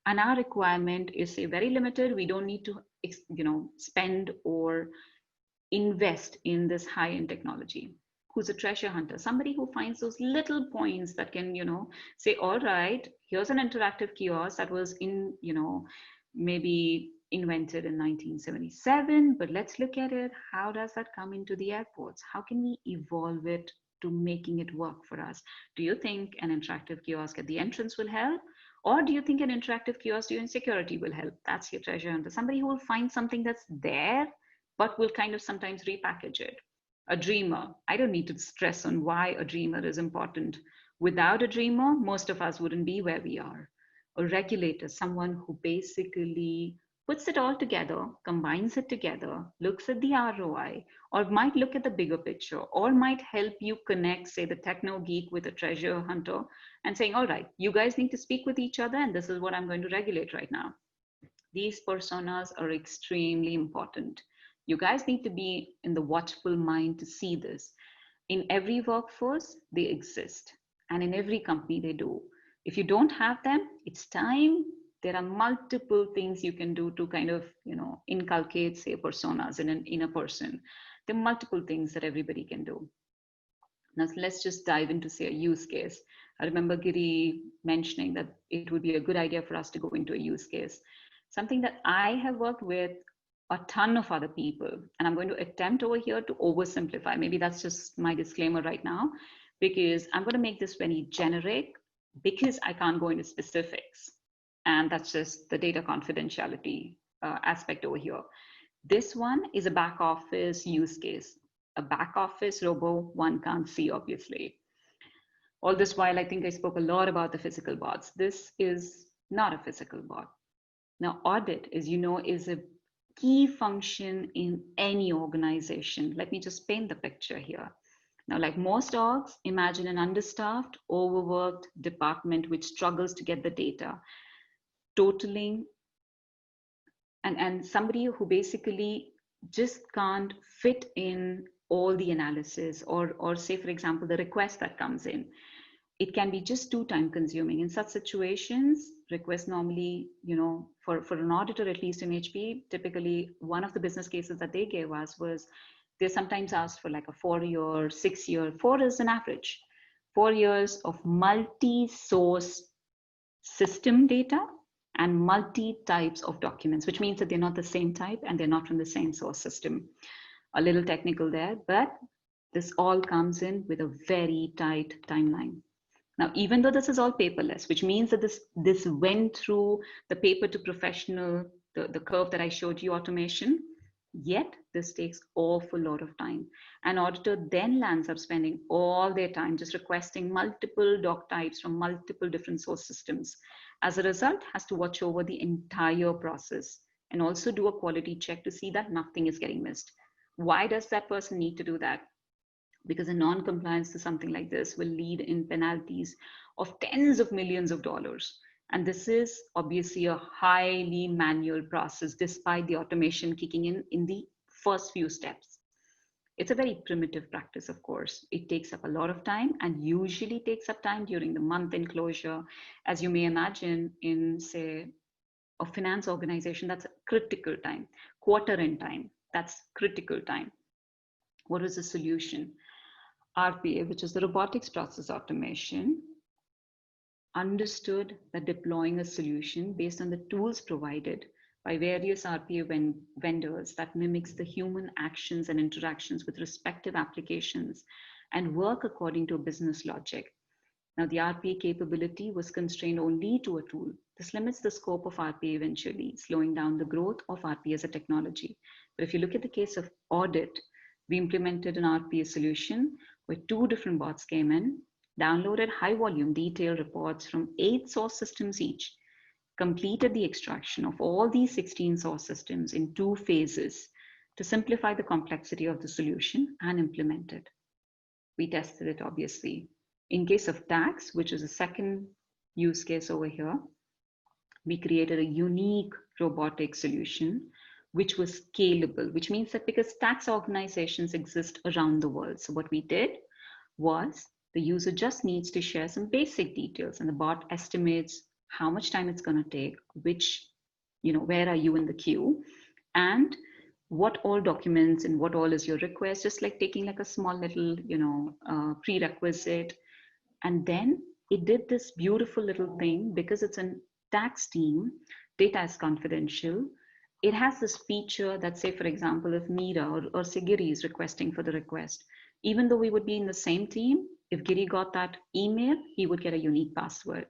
And our requirement is, say, very limited. We don't need to, spend or invest in this high-end technology. Who's a treasure hunter? Somebody who finds those little points that can, say, all right, here's an interactive kiosk that was in, maybe invented in 1977, but let's look at it. How does that come into the airports? How can we evolve it to making it work for us? Do you think an interactive kiosk at the entrance will help? Or do you think an interactive kiosk during security will help? That's your treasure hunter. Somebody who will find something that's there, but will kind of sometimes repackage it. A dreamer. I don't need to stress on why a dreamer is important. Without a dreamer, most of us wouldn't be where we are. A regulator, someone who basically puts it all together, combines it together, looks at the ROI, or might look at the bigger picture, or might help you connect, say, the techno geek with a treasure hunter and saying, all right, you guys need to speak with each other, and this is what I'm going to regulate right now. These personas are extremely important. You guys need to be in the watchful mind to see this. In every workforce, they exist, and in every company, they do. If you don't have them, it's time. There are multiple things you can do to kind of, inculcate, say, personas in a person. There are multiple things that everybody can do. Now, let's just dive into, say, a use case. I remember Giri mentioning that it would be a good idea for us to go into a use case. Something that I have worked with a ton of other people, and I'm going to attempt over here to oversimplify. Maybe that's just my disclaimer right now, because I'm going to make this very generic because I can't go into specifics. And that's just the data confidentiality aspect over here. This one is a back office use case. A back office robo one can't see, obviously. All this while, I think I spoke a lot about the physical bots. This is not a physical bot. Now, audit, as you know, is a key function in any organization. Let me just paint the picture here. Now, like most orgs, imagine an understaffed, overworked department which struggles to get the data, totaling, and somebody who basically just can't fit in all the analysis, or say, for example, the request that comes in. It can be just too time consuming. In such situations, requests normally, for an auditor, at least in HP, typically one of the business cases that they gave us was they sometimes asked for like a 4-year, 6-year, 4 is an average, 4 years of multi-source system data and multi types of documents, which means that they're not the same type and they're not from the same source system. A little technical there, but this all comes in with a very tight timeline. Now, even though this is all paperless, which means that this went through the paper to professional, the curve that I showed you, automation, yet this takes awful lot of time. An auditor then lands up spending all their time just requesting multiple doc types from multiple different source systems. As a result, has to watch over the entire process and also do a quality check to see that nothing is getting missed. Why does that person need to do that? Because a non-compliance to something like this will lead in penalties of tens of millions of dollars. And this is obviously a highly manual process, despite the automation kicking in the first few steps. It's a very primitive practice, of course. It takes up a lot of time and usually takes up time during the month-end closure. As you may imagine in, say, a finance organization, that's a critical time. Quarter-end time, that's critical time. What was the solution? RPA, which is the robotics process automation, understood that deploying a solution based on the tools provided by various RPA vendors that mimics the human actions and interactions with respective applications and work according to a business logic. Now, the RPA capability was constrained only to a tool. This limits the scope of RPA eventually, slowing down the growth of RPA as a technology. But if you look at the case of audit, we implemented an RPA solution where 2 different bots came in, downloaded high volume detailed reports from 8 source systems each, completed the extraction of all these 16 source systems in 2 phases to simplify the complexity of the solution and implement it. We tested it, obviously. In case of tax, which is a second use case over here, we created a unique robotic solution which was scalable, which means that because tax organizations exist around the world. So what we did was the user just needs to share some basic details and the bot estimates how much time it's going to take, which, where are you in the queue, and what all documents and what all is your request, just like taking like a small little, prerequisite. And then it did this beautiful little thing because it's a tax team, data is confidential. It has this feature that, say, for example, if Meera or say Giri is requesting for the request, even though we would be in the same team, if Giri got that email, he would get a unique password.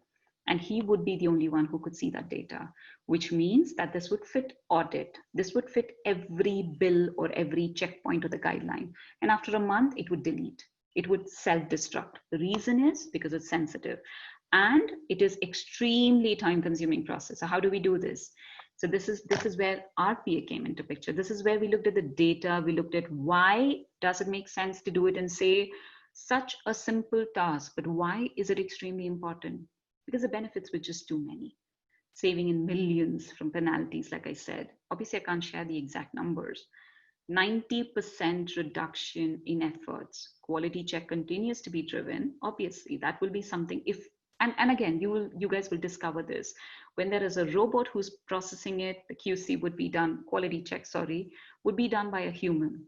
And he would be the only one who could see that data, which means that this would fit audit. This would fit every bill or every checkpoint of the guideline. And after a month, it would delete. It would self-destruct. The reason is because it's sensitive. And it is extremely time-consuming process. So how do we do this? So this is where RPA came into picture. This is where we looked at the data. We looked at why does it make sense to do it and say such a simple task, but why is it extremely important? Because the benefits were just too many. saving in millions from penalties, like I said. Obviously, I can't share the exact numbers. 90% reduction in efforts. Quality check continues to be driven. Obviously, that will be something if, and again, you guys will discover this. When there is a robot who's processing it, the QC would be done, quality check, sorry, would be done by a human.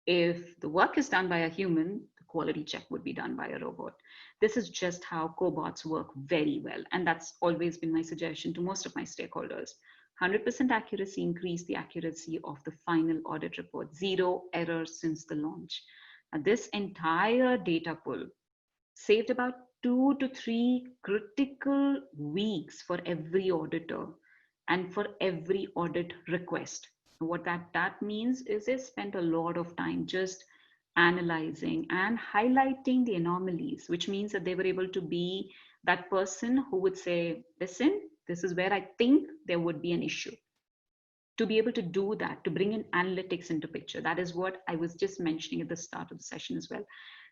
If the work is done by a human, the quality check would be done by a robot. This is just how cobots work very well. And that's always been my suggestion to most of my stakeholders. 100% accuracy increase the accuracy of the final audit report. Zero errors since the launch. Now, this entire data pull saved about 2 to 3 critical weeks for every auditor and for every audit request. What that means is they spent a lot of time just analyzing and highlighting the anomalies, which means that they were able to be that person who would say, listen, this is where I think there would be an issue. To be able to do that, to bring in analytics into picture, that is what I was just mentioning at the start of the session as well.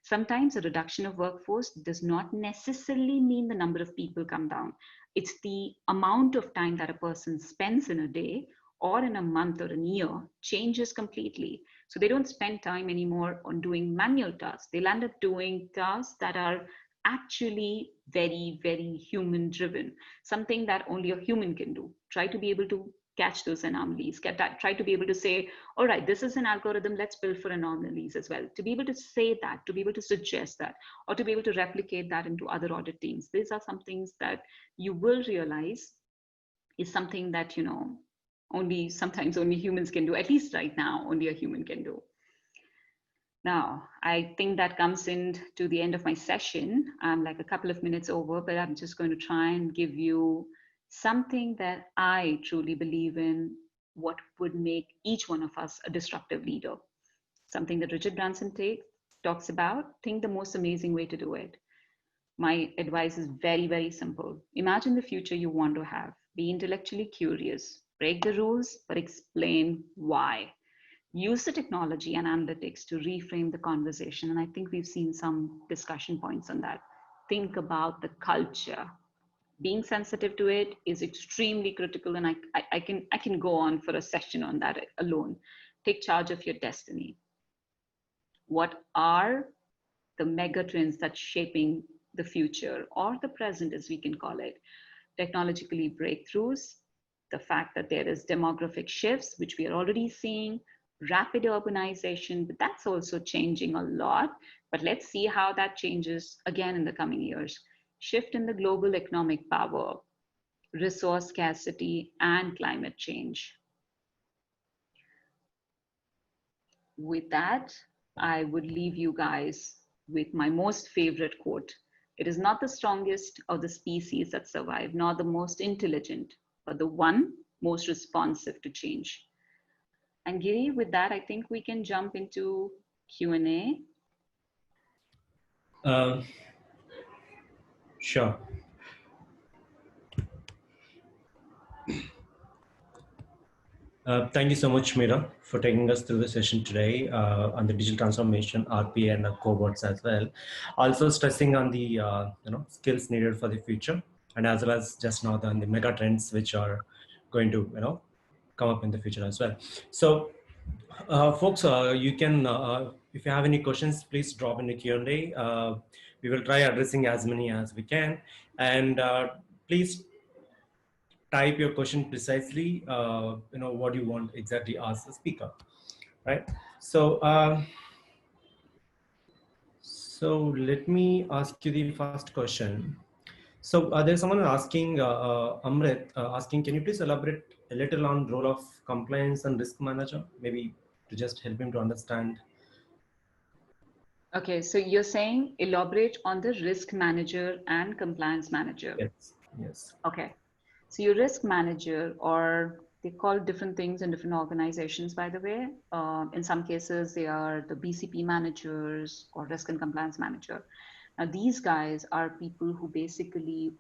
Sometimes a reduction of workforce does not necessarily mean the number of people come down. It's the amount of time that a person spends in a day or in a month or a year changes completely. So they don't spend time anymore on doing manual tasks. They'll end up doing tasks that are actually very, very human driven, something that only a human can do. Try to be able to catch those anomalies, try to be able to say, all right, this is an algorithm, let's build for anomalies as well. To be able to say that, to be able to suggest that, or to be able to replicate that into other audit teams. These are some things that you will realize is something that, sometimes only humans can do, at least right now, only a human can do. Now, I think that comes in to the end of my session. I'm like a couple of minutes over, but I'm just going to try and give you something that I truly believe in, what would make each one of us a disruptive leader. Something that Richard Branson talks about. Think the most amazing way to do it. My advice is very, very simple. Imagine the future you want to have. Be intellectually curious. Break the rules, but explain why. Use the technology and analytics to reframe the conversation. And I think we've seen some discussion points on that. Think about the culture. Being sensitive to it is extremely critical, and I can go on for a session on that alone. Take charge of your destiny. What are the mega trends that's shaping the future, or the present as we can call it? Technologically breakthroughs, the fact that there is demographic shifts, which we are already seeing, rapid urbanization, but that's also changing a lot. But let's see how that changes again in the coming years. Shift in the global economic power, resource scarcity, and climate change. With that, I would leave you guys with my most favorite quote. It is not the strongest of the species that survive, nor the most intelligent, but the one most responsive to change. And Giri, with that, I think we can jump into Q&A.
Sure. Thank you so much, Meera, for taking us through the session today on the digital transformation, RPA, and cobots as well. Also stressing on the skills needed for the future, and as well as just now on the mega trends which are going to come up in the future as well. So, folks, you can if you have any questions, please drop in the Q&A. We will try addressing as many as we can, and please type your question precisely, what you want exactly ask the speaker, right? So, let me ask you the first question. So there's someone asking, Amrit, asking, can you please elaborate a little on role of compliance and risk manager, maybe to just help him to understand?
Okay, so you're saying elaborate on the risk manager and compliance manager.
Yes, yes.
Okay. So your risk manager, or they call different things in different organizations, by the way. In some cases, they are the BCP managers or risk and compliance manager. Now, these guys are people who basically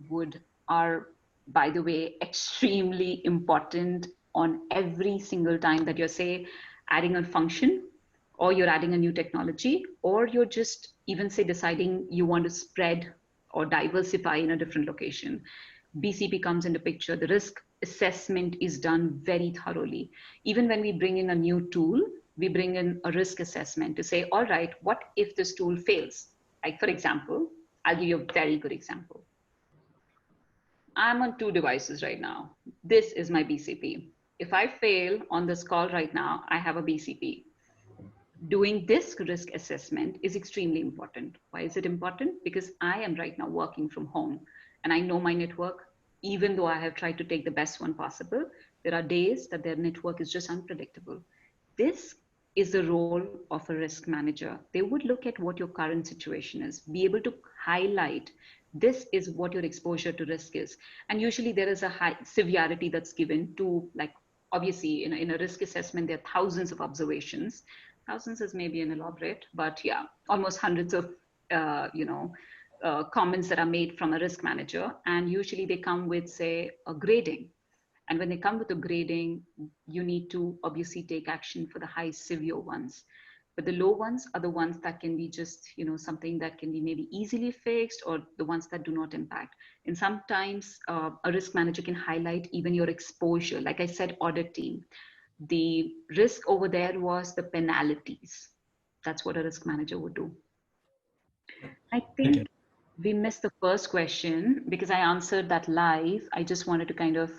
are, by the way, extremely important on every single time that you're, say, adding a function, or you're adding a new technology, or you're just even, say, deciding you want to spread or diversify in a different location. BCP comes into picture. The risk assessment is done very thoroughly. Even when we bring in a new tool, we bring in a risk assessment to say, all right, what if this tool fails? Like, for example, I'll give you a very good example. I'm on 2 devices right now. This is my BCP. If I fail on this call right now, I have a BCP. Doing this risk assessment is extremely important. Why is it important? Because I am right now working from home and I know my network, even though I have tried to take the best one possible, there are days that their network is just unpredictable. This is the role of a risk manager. They would look at what your current situation is, be able to highlight this is what your exposure to risk is. And usually there is a high severity that's given to, like, obviously in a risk assessment, there are thousands of observations. Thousands is maybe an elaborate, but yeah, almost hundreds of comments that are made from a risk manager, and usually they come with, say, a grading. And when they come with a grading, you need to obviously take action for the high severe ones. But the low ones are the ones that can be just, something that can be maybe easily fixed, or the ones that do not impact. And sometimes a risk manager can highlight even your exposure. Like I said, audit team. The risk over there was the penalties. That's what a risk manager would do. I think we missed the first question because I answered that live. I just wanted to kind of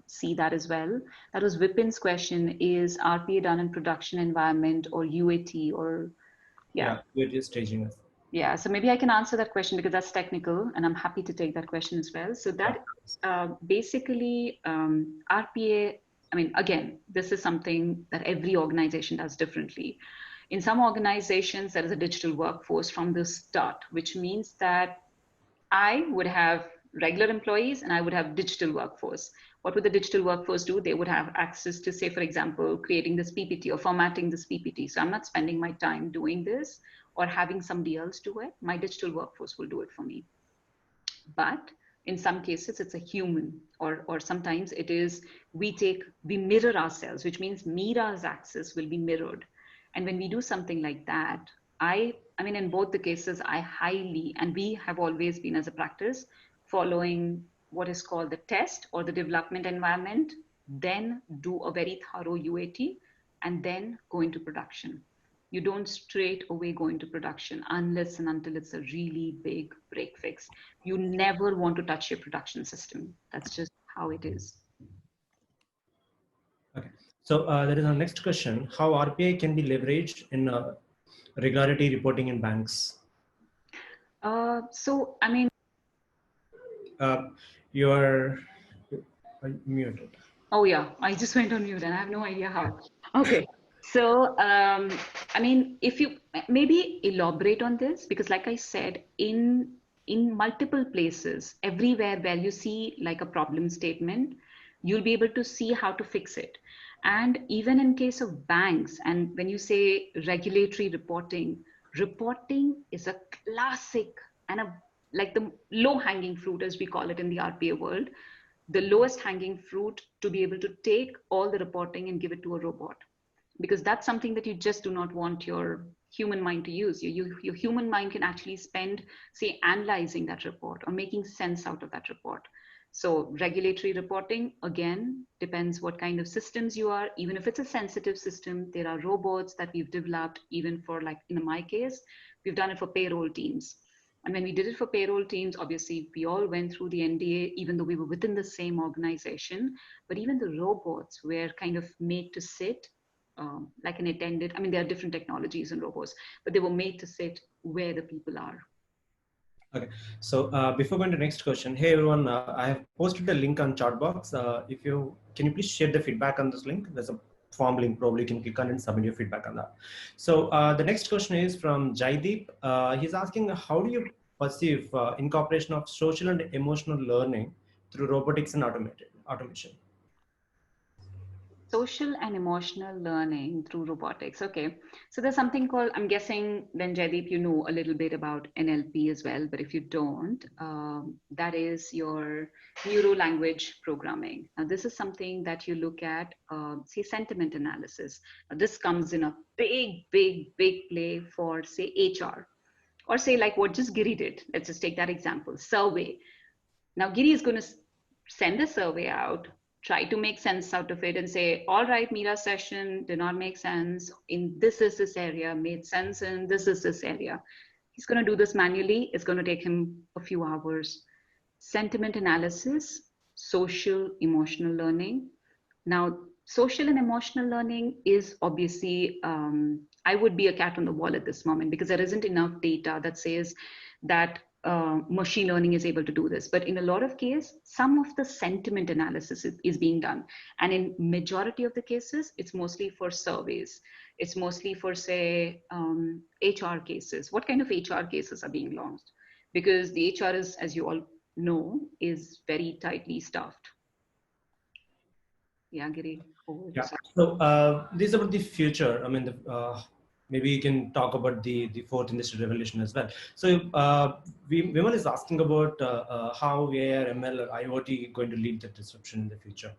see that as well. That was Vipin's question: is RPA done in production environment or UAT or
Yeah, UAT staging.
Yeah, so maybe I can answer that question because that's technical, and I'm happy to take that question as well. So that basically RPA. I mean, again, this is something that every organization does differently. In some organizations, there is a digital workforce from the start, which means that I would have regular employees and I would have digital workforce. What would the digital workforce do? They would have access to, say, for example, creating this PPT or formatting this PPT. So I'm not spending my time doing this or having somebody else do it. My digital workforce will do it for me. But in some cases, it's a human, or sometimes it is, we mirror ourselves, which means Meera's access will be mirrored. And when we do something like that, I mean, in both the cases, I highly, and we have always been as a practice, following what is called the test or the development environment, then do a very thorough UAT, and then go into production. You don't straight away go into production unless and until it's a really big break fix. You never want to touch your production system. That's just how it is.
Okay. So there is our next question: how RPA can be leveraged in regularity reporting in banks?
So, I mean,
you're muted.
Oh yeah, I just went on mute and I have no idea how. Okay. So, I mean, if you maybe elaborate on this, because like I said, in multiple places, everywhere where you see like a problem statement, you'll be able to see how to fix it. And even in case of banks, and when you say regulatory reporting, reporting is a classic and like the low hanging fruit, as we call it in the RPA world, the lowest hanging fruit to be able to take all the reporting and give it to a robot, because that's something that you just do not want your human mind to use. Your human mind can actually spend, say, analyzing that report or making sense out of that report. So regulatory reporting, again, depends what kind of systems you are. Even if it's a sensitive system, there are robots that we've developed, even for, like in my case, we've done it for payroll teams. And when we did it for payroll teams, obviously we all went through the NDA, even though we were within the same organization, but even the robots were kind of made to sit like an attendant. I mean, there are different technologies in robots, but they were made to sit where the people are.
Okay, so before going to the next question, hey everyone, I have posted the link on chat box. Can you please share the feedback on this link? There's a form link, probably you can click on and submit your feedback on that. So the next question is from Jaideep. He's asking, how do you perceive incorporation of social and emotional learning through robotics and automation?
Social and emotional learning through robotics. Okay. So there's something called, I'm guessing then Jaideep, you know a little bit about NLP as well, but if you don't, that is your neuro language programming. Now, this is something that you look at, say, sentiment analysis. Now, this comes in a big play for, say, HR, or say like what just Giri did. Let's just take that example, survey. Now, Giri is going to send a survey out, try to make sense out of it and say, all right, Meera's session did not make sense in this is this area, made sense in this is this area. He's going to do this manually. It's going to take him a few hours. Sentiment analysis, social emotional learning. Now, social and emotional learning is obviously, I would be a cat on the wall at this moment because there isn't enough data that says that machine learning is able to do this. But in a lot of cases, some of the sentiment analysis is being done. And in majority of the cases, it's mostly for surveys. It's mostly for, say, HR cases. What kind of HR cases are being launched? Because the HR is, as you all know, is very tightly staffed. Yeah, Giri.
Yeah. So this is about the future. I mean, maybe you can talk about the fourth industrial revolution as well. So Vimal is asking about how AI, ML, or IoT going to lead the disruption in the future.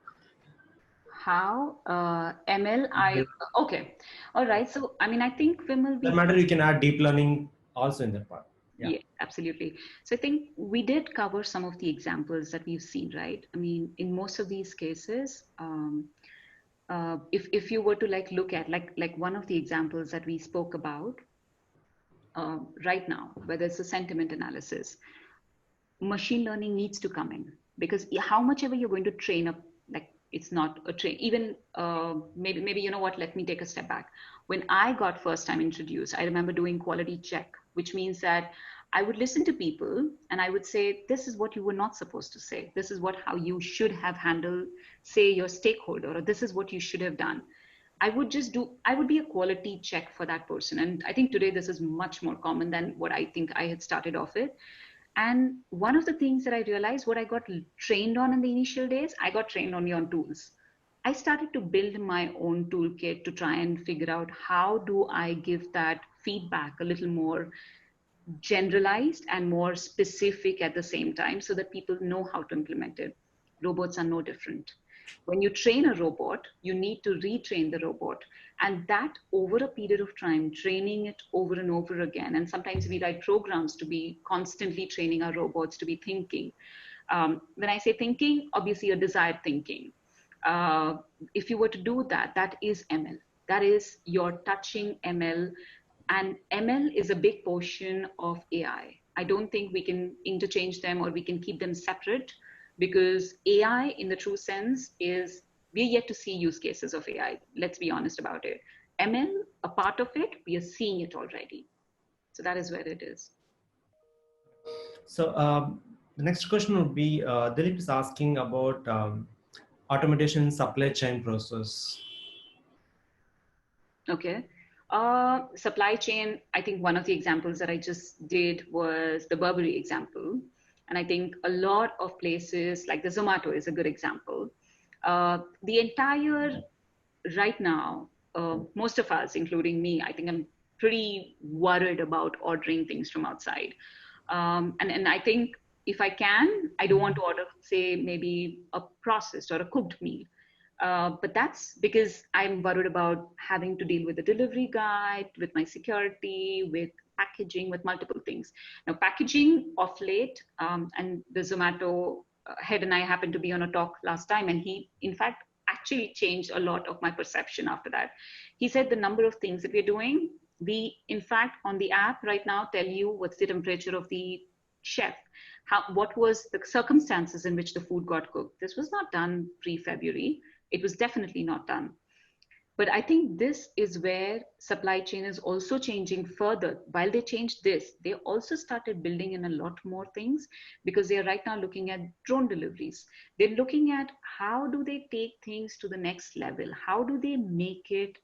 How ML, okay, all right. So I mean, I think Vimal,
that matter, you can add deep learning also in that part.
Yeah, absolutely. So I think we did cover some of the examples that we've seen, right? I mean, in most of these cases, if you were to look at like one of the examples that we spoke about right now, whether it's a sentiment analysis, machine learning needs to come in because how much ever you're going to train up, like it's not a train. Even maybe you know what? Let me take a step back. When I got first time introduced, I remember doing quality check, which means that I would listen to people and I would say, this is what you were not supposed to say. This is how you should have handled, say, your stakeholder, or this is what you should have done. I would be a quality check for that person. And I think today this is much more common than what I think I had started off with. And one of the things that I realized, what I got trained on in the initial days, I got trained only on tools. I started to build my own toolkit to try and figure out how do I give that feedback a little more generalized and more specific at the same time so that people know how to implement it. Robots are no different. When you train a robot, you need to retrain the robot. And that over a period of time, training it over and over again. And sometimes we write programs to be constantly training our robots to be thinking. When I say thinking, obviously a desired thinking. If you were to do that, that is ML. That is you're touching ML. And ML is a big portion of AI. I don't think we can interchange them or we can keep them separate because AI in the true sense is, we're yet to see use cases of AI. Let's be honest about it. ML, a part of it, we are seeing it already. So that is where it is.
So the next question would be, Dilip is asking about automation supply chain process.
Okay. Supply chain, I think one of the examples that I just did was the Burberry example. And I think a lot of places like the Zomato is a good example. The entire, right now, most of us, including me, I think I'm pretty worried about ordering things from outside. And I think if I can, I don't want to order, say, maybe a processed or a cooked meal. But that's because I'm worried about having to deal with the delivery guy, with my security, with packaging, with multiple things. Now, packaging of late, and the Zomato head and I happened to be on a talk last time, and he, in fact, actually changed a lot of my perception after that. He said the number of things that we're doing, we, in fact, on the app right now tell you what's the temperature of the chef, what was the circumstances in which the food got cooked. This was not done pre-February. It was definitely not done. But I think this is where supply chain is also changing further. While they changed this, they also started building in a lot more things because they are right now looking at drone deliveries. They're looking at how do they take things to the next level? How do they make it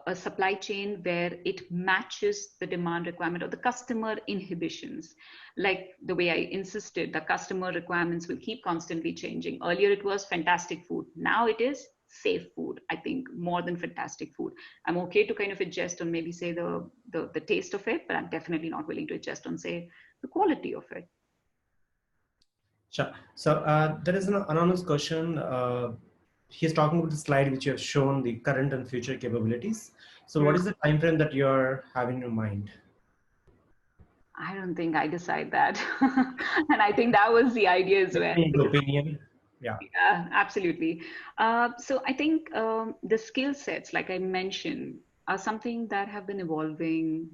a supply chain where it matches the demand requirement or the customer inhibitions? Like the way I insisted, the customer requirements will keep constantly changing. Earlier it was fantastic food. Now it is safe food. I think more than fantastic food. I'm okay to kind of adjust on maybe say the taste of it, but I'm definitely not willing to adjust on say the quality of it.
Sure. So there is an anonymous question. He's talking about the slide which you have shown the current and future capabilities. So what is the time frame that you're having in mind?
I don't think I decide that. And I think that was the idea as well.
Any opinion? Yeah.
Yeah, absolutely. So I think the skill sets, like I mentioned, are something that have been evolving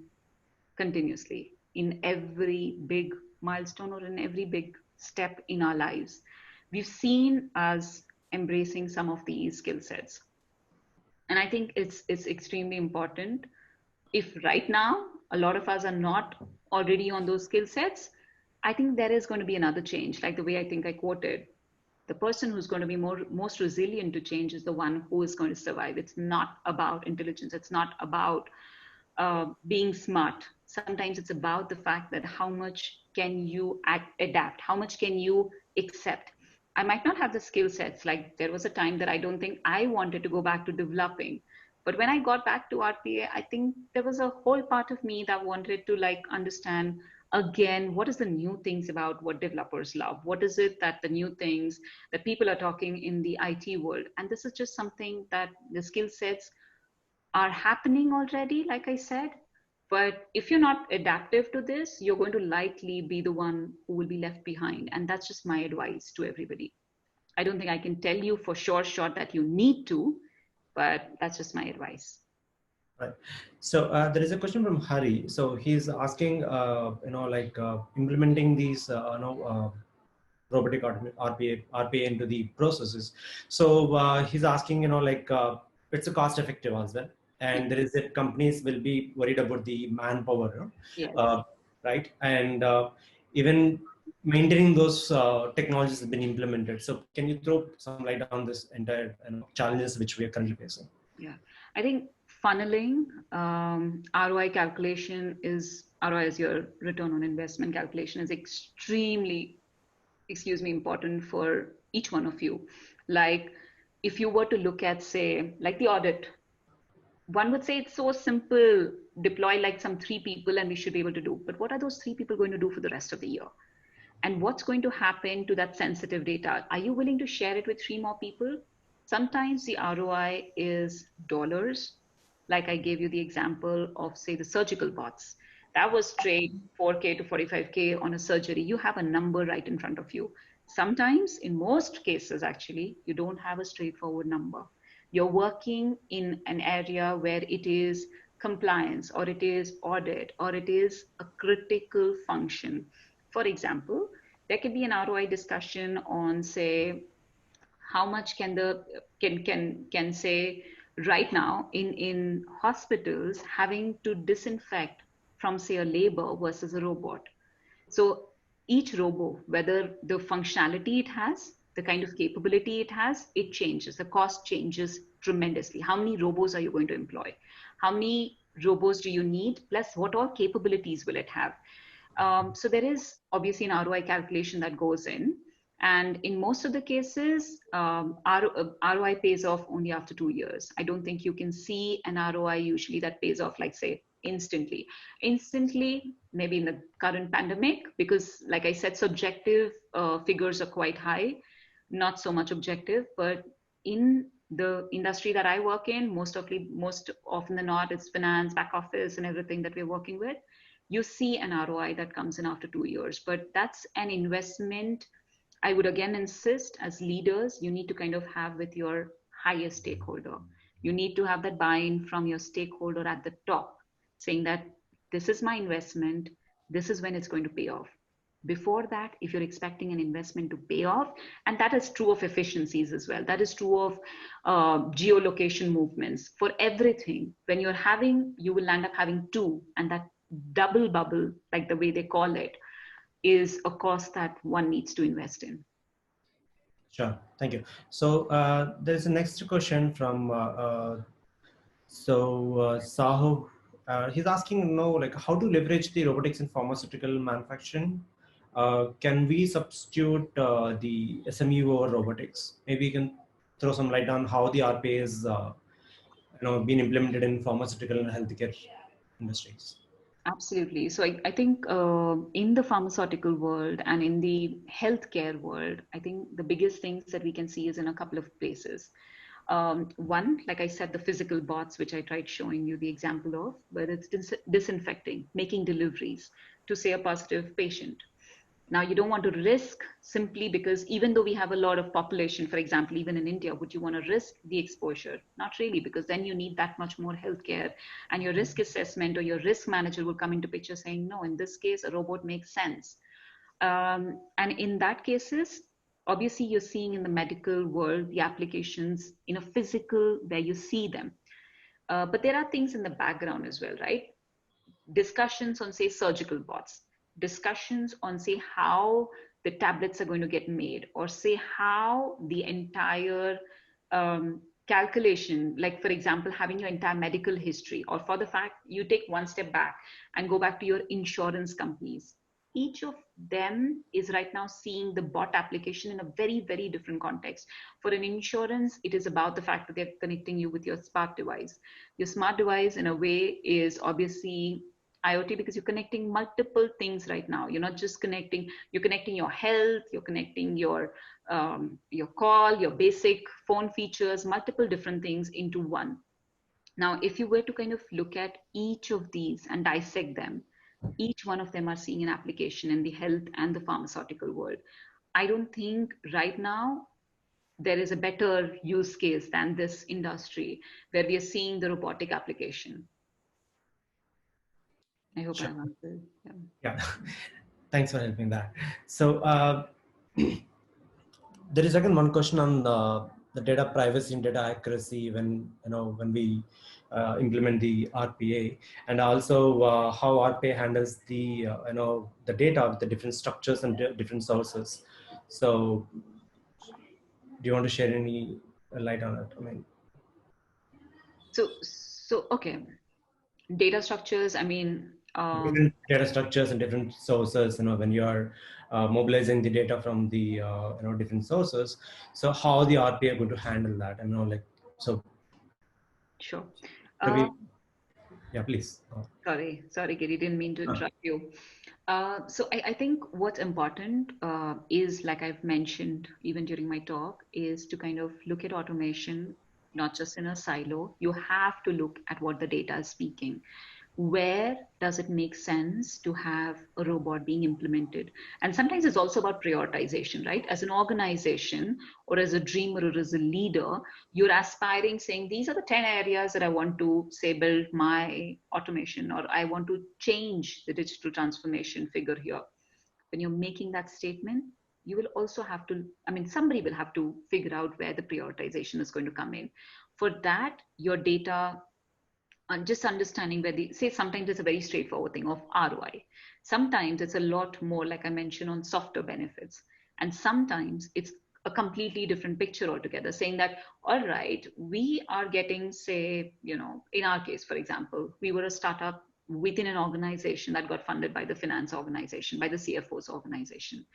continuously in every big milestone or in every big step in our lives. We've seen us embracing some of these skill sets. And I think it's extremely important. If right now a lot of us are not already on those skill sets, I think there is going to be another change, like the way I think I quoted. The person who's going to be most resilient to change is the one who is going to survive. It's not about intelligence. It's not about being smart. Sometimes it's about the fact that how much can you adapt, how much can you accept. I might not have the skill sets. Like there was a time that I don't think I wanted to go back to developing, but when I got back to RPA, I think there was a whole part of me that wanted to like understand again what is the new things about what developers love, what is it that the new things that people are talking in the IT world. And this is just something that the skill sets are happening already, like I said. But if you're not adaptive to this, you're going to likely be the one who will be left behind. And that's just my advice to everybody. I don't think I can tell you for sure that you need to, but that's just my advice.
Right. So there is a question from Hari. So he's asking, implementing these, robotic RPA into the processes. So he's asking, it's a cost effective as well. And there is that companies will be worried about the manpower,
Yes.
right? And even maintaining those technologies have been implemented. So can you throw some light on this entire challenges which we are currently facing?
Yeah. I think funneling, ROI calculation is, ROI is your return on investment calculation, is extremely, important for each one of you. Like if you were to look at, say, like the audit, one would say it's so simple, deploy like some three people and we should be able to do. But what are those three people going to do for the rest of the year? And what's going to happen to that sensitive data? Are you willing to share it with three more people? Sometimes the ROI is dollars. Like I gave you the example of, say, the surgical bots. That was straight 4K to 45K on a surgery. You have a number right in front of you. Sometimes, in most cases, actually, you don't have a straightforward number. You're working in an area where it is compliance or it is audit or it is a critical function. For example, there could be an ROI discussion on, say, how much can the can say right now in hospitals having to disinfect from, say, a labor versus a robot. So each robo, whether the functionality it has, the kind of capability it has, it changes. The cost changes tremendously. How many robos are you going to employ? How many robos do you need? Plus, what all capabilities will it have? So there is obviously an ROI calculation that goes in. And in most of the cases, ROI pays off only after 2 years. I don't think you can see an ROI usually that pays off, like, say, instantly. Instantly, maybe in the current pandemic, because, like I said, subjective figures are quite high, not so much objective. But in the industry that I work in, most often than not, it's finance, back office, and everything that we're working with. You see an ROI that comes in after 2 years, but that's an investment. I would again insist, as leaders, you need to kind of have with your highest stakeholder. You need to have that buy-in from your stakeholder at the top, saying that this is my investment, this is when it's going to pay off. Before that, if you're expecting an investment to pay off, and that is true of efficiencies as well, that is true of geolocation movements, for everything, when you will end up having two, and that double bubble, like the way they call it, is a cost that one needs to invest in.
Sure, thank you. So there's a next question from Sahu. He's asking, like how to leverage the robotics in pharmaceutical manufacturing. Can we substitute the SMU over robotics? Maybe you can throw some light on how the RPA is, been implemented in pharmaceutical and healthcare industries.
Absolutely. So I think in the pharmaceutical world and in the healthcare world, I think the biggest things that we can see is in a couple of places. One, like I said, the physical bots, which I tried showing you the example of, where it's disinfecting, making deliveries to say a positive patient. Now, you don't want to risk simply because even though we have a lot of population, for example, even in India, would you want to risk the exposure? Not really, because then you need that much more healthcare, and your risk assessment or your risk manager will come into picture saying, no, in this case, a robot makes sense. And in that cases, obviously you're seeing in the medical world, the applications in a physical where you see them. But there are things in the background as well, right? Discussions on, say, surgical bots, discussions on, say, how the tablets are going to get made, or say how the entire calculation, like for example, having your entire medical history, or for the fact you take one step back and go back to your insurance companies. Each of them is right now seeing the bot application in a very, very different context. For an insurance, it is about the fact that they're connecting you with your smart device. Your smart device, in a way, is obviously IoT because you're connecting multiple things right now. You're not just connecting, you're connecting your health, you're connecting your call, your basic phone features, multiple different things into one. Now, if you were to kind of look at each of these and dissect them, each one of them are seeing an application in the health and the pharmaceutical world. I don't think right now there is a better use case than this industry where we are seeing the robotic application. I hope I have answered.
Yeah. Thanks for helping that. So there is again one question on the data privacy and data accuracy when we implement the RPA, and also how RPA handles the the data with the different structures and different sources. So do you want to share any light on it? I mean,
so okay, data structures. I mean,
different data structures and different sources. When you are mobilizing the data from the different sources. So how the RPA are going to handle that? Like so.
Sure.
Yeah, please.
Sorry, Giri, didn't mean to interrupt you. So I think what's important is, like I've mentioned even during my talk, is to kind of look at automation, not just in a silo. You have to look at what the data is speaking. Where does it make sense to have a robot being implemented? And sometimes it's also about prioritization, right? As an organization or as a dreamer or as a leader, you're aspiring saying, these are the 10 areas that I want to, say, build my automation, or I want to change the digital transformation figure here. When you're making that statement, you will also have to, somebody will have to figure out where the prioritization is going to come in. For that, your data, and just understanding where say sometimes it's a very straightforward thing of ROI. Sometimes it's a lot more, like I mentioned, on softer benefits. And sometimes it's a completely different picture altogether, saying that, all right, we are getting, say, in our case, for example, we were a startup within an organization that got funded by the finance organization, by the CFO's organization.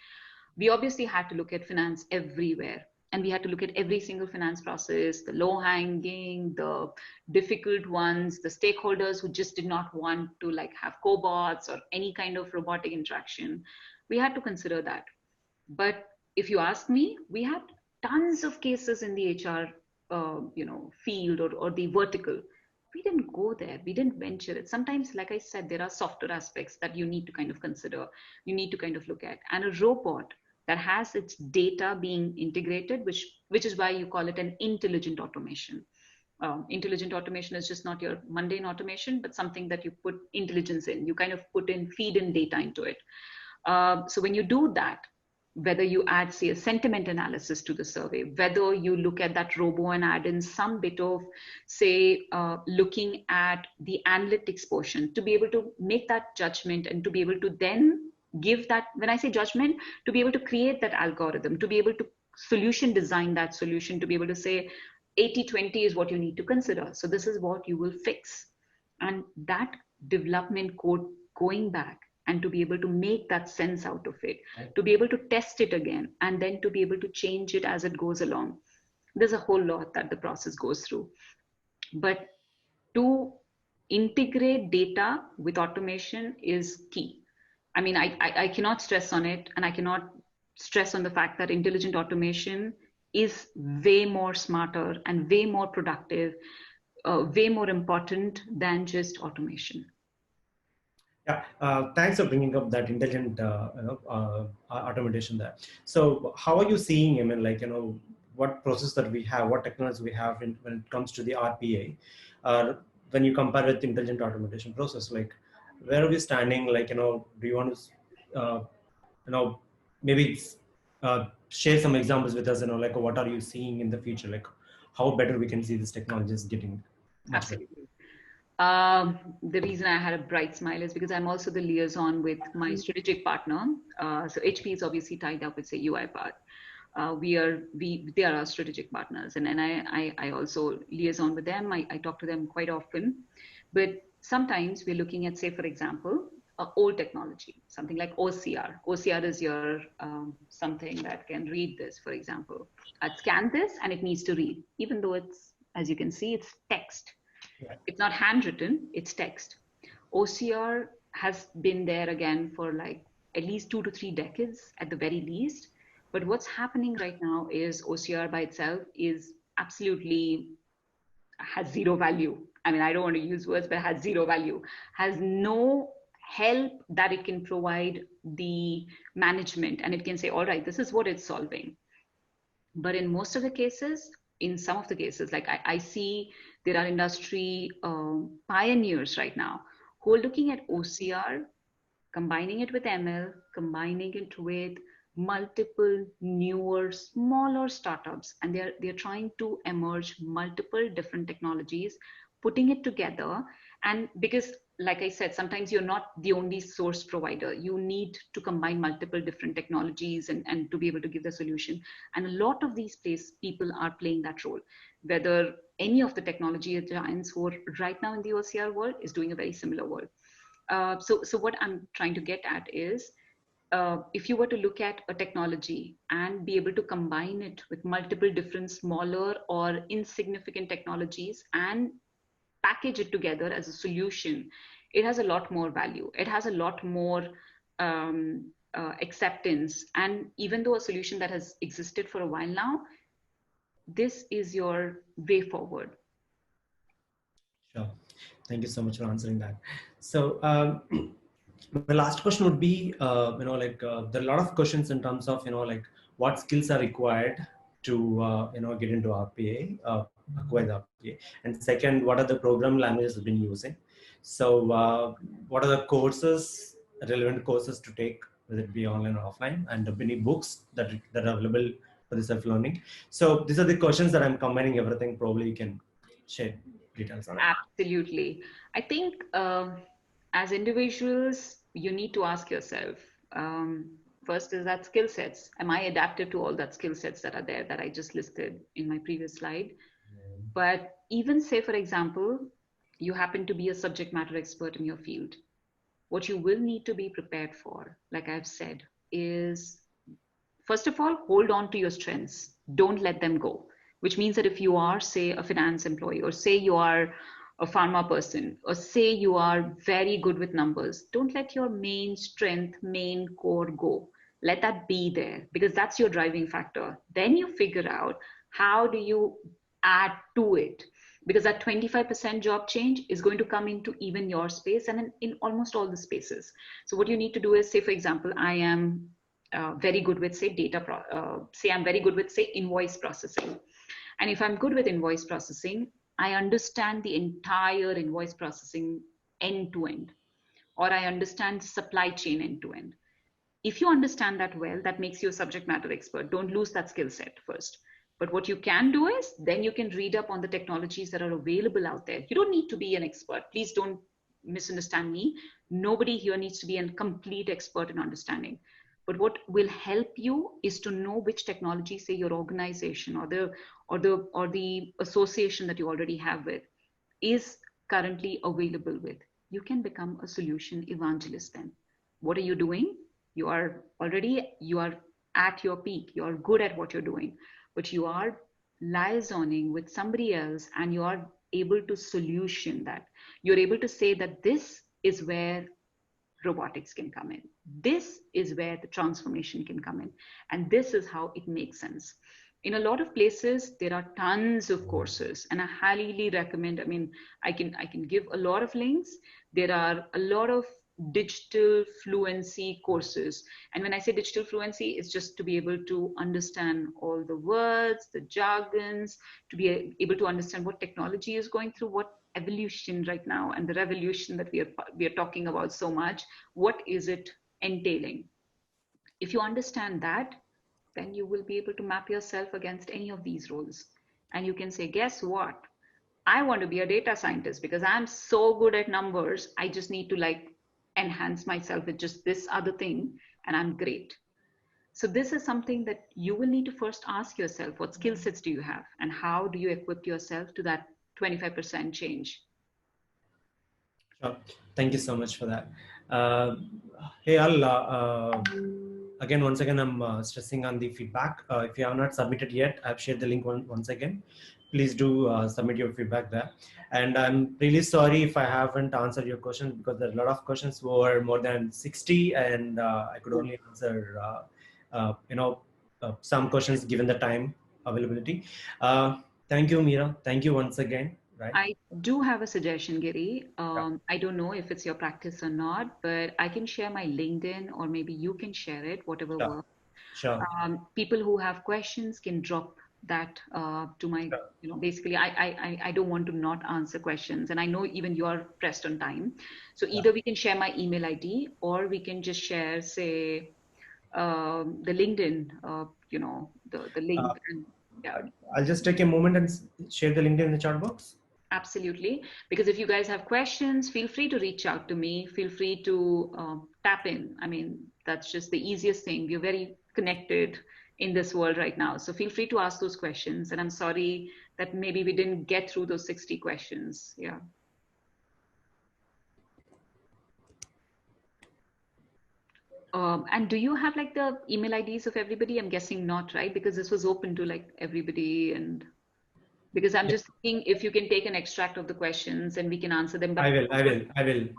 We obviously had to look at finance everywhere. And we had to look at every single finance process, the low hanging, the difficult ones, the stakeholders who just did not want to have cobots or any kind of robotic interaction. We had to consider that. But if you ask me, we had tons of cases in the HR field or the vertical. We didn't go there. We didn't venture it. Sometimes, like I said, there are softer aspects that you need to kind of consider. You need to kind of look at. And a robot that has its data being integrated, which is why you call it an intelligent automation. Intelligent automation is just not your mundane automation, but something that you put intelligence in. You kind of feed in data into it. So when you do that, whether you add, say, a sentiment analysis to the survey, whether you look at that robo and add in some bit of, say, looking at the analytics portion to be able to make that judgment and to be able to then give that, when I say judgment, to be able to create that algorithm, to be able to solution design that solution, to be able to say 80-20 is what you need to consider. So this is what you will fix. And that development code going back and to be able to make that sense out of it, to be able to test it again, and then to be able to change it as it goes along. There's a whole lot that the process goes through. But to integrate data with automation is key. I cannot stress on it, and I cannot stress on the fact that intelligent automation is way more smarter and way more productive, way more important than just automation.
Yeah, thanks for bringing up that intelligent automation there. So how are you seeing, I mean, like, what process that we have, what technology we have when it comes to the RPA, when you compare with intelligent automation process, like, where are we standing? Like, do you want to, you know, maybe share some examples with us, like, what are you seeing in the future? Like, how better we can see this technology is getting much better.
Absolutely. The reason I had a bright smile is because I'm also the liaison with my strategic partner. So HP is obviously tied up with, say, UiPath. They are our strategic partners, and I also liaison with them. I talk to them quite often, but sometimes we're looking at, say, for example, old technology, something like OCR. OCR is your something that can read this, for example. I'd scan this and it needs to read, even though it's, as you can see, it's text.
Yeah.
It's not handwritten, it's text. OCR has been there again for like at least 2 to 3 decades at the very least. But what's happening right now is OCR by itself is absolutely has zero value. I mean, I don't want to use words, but has zero value, has no help that it can provide the management. And it can say, all right, this is what it's solving. But in most of the cases, in some of the cases, like I see there are industry pioneers right now who are looking at OCR, combining it with ML, combining it with multiple newer, smaller startups, and they're trying to emerge multiple different technologies, putting it together. And because, like I said, sometimes you're not the only source provider. You need to combine multiple different technologies and to be able to give the solution. And a lot of these people are playing that role. Whether any of the technology giants who are right now in the OCR world is doing a very similar work. So what I'm trying to get at is, if you were to look at a technology and be able to combine it with multiple different smaller or insignificant technologies and package it together as a solution, it has a lot more value. It has a lot more acceptance. And even though a solution that has existed for a while now, this is your way forward.
Sure. Thank you so much for answering that. So, my last question would be, there are a lot of questions in terms of, like, what skills are required to, get into RPA, acquire the RPA. And second, what are the program languages you've been using? So, what are the courses, relevant courses to take, whether it be online or offline, and many books that are available for the self-learning. So these are the questions that I'm combining everything. Probably you can share details on it.
Absolutely. I think as individuals, you need to ask yourself, first is that skill sets. Am I adapted to all that skill sets that are there that I just listed in my previous slide? But even say, for example, you happen to be a subject matter expert in your field. What you will need to be prepared for, like I've said, is first of all, hold on to your strengths. Don't let them go. Which means that if you are, say, a finance employee, or say you are a pharma person, or say you are very good with numbers, don't let your main strength, main core go. Let that be there because that's your driving factor. Then you figure out how do you add to it, because that 25% job change is going to come into even your space and in almost all the spaces. So what you need to do is, say, for example, I am very good with, say, say I'm very good with, say, invoice processing. And if I'm good with invoice processing, I understand the entire invoice processing end to end, or I understand supply chain end to end. If you understand that well, that makes you a subject matter expert. Don't lose that skill set first. But what you can do is then you can read up on the technologies that are available out there. You don't need to be an expert. Please don't misunderstand me. Nobody here needs to be a complete expert in understanding. But what will help you is to know which technology, say, your organization or the association that you already have with is currently available with. You can become a solution evangelist then. What are you doing? You are at your peak. You are good at what you're doing, but you are liaisoning with somebody else and you are able to solution that. You're able to say that this is where robotics can come in. This is where the transformation can come in. And this is how it makes sense. In a lot of places, there are tons of courses, and I highly recommend, I mean, I can give a lot of links. There are a lot of digital fluency courses. And when I say digital fluency, it's just to be able to understand all the words, the jargons, to be able to understand what technology is going through, what evolution right now, and the revolution that we are talking about so much, what is it entailing? If you understand that, then you will be able to map yourself against any of these roles. And you can say, guess what? I want to be a data scientist because I'm so good at numbers. I just need to like enhance myself with just this other thing, and I'm great. So this is something that you will need to first ask yourself, what skill sets do you have, and how do you equip yourself to that 25% change?
Sure. Thank you so much for that. Hey, once again, I'm stressing on the feedback. If you have not submitted yet, I've shared the link once again. Please do submit your feedback there. And I'm really sorry if I haven't answered your question, because there are a lot of questions were more than 60, and I could only answer, some questions given the time availability. Thank you, Meera. Thank you once again. Right.
I do have a suggestion, Giri.
Yeah.
I don't know if it's your practice or not, but I can share my LinkedIn, or maybe you can share it, whatever
Sure.
works.
Sure.
People who have questions can drop that to my, basically, I don't want to not answer questions. And I know even you're pressed on time. So either we can share my email ID, or we can just share, say, the LinkedIn, the link. And yeah.
I'll just take a moment and share the link in the chat box.
Absolutely. Because if you guys have questions, feel free to reach out to me. Feel free to tap in. I mean, that's just the easiest thing. We're very connected in this world right now. So feel free to ask those questions. And I'm sorry that maybe we didn't get through those 60 questions. Yeah. And do you have like the email IDs of everybody? I'm guessing not, right? Because this was open to like everybody, and because I'm just thinking if you can take an extract of the questions and we can answer them. But
I will.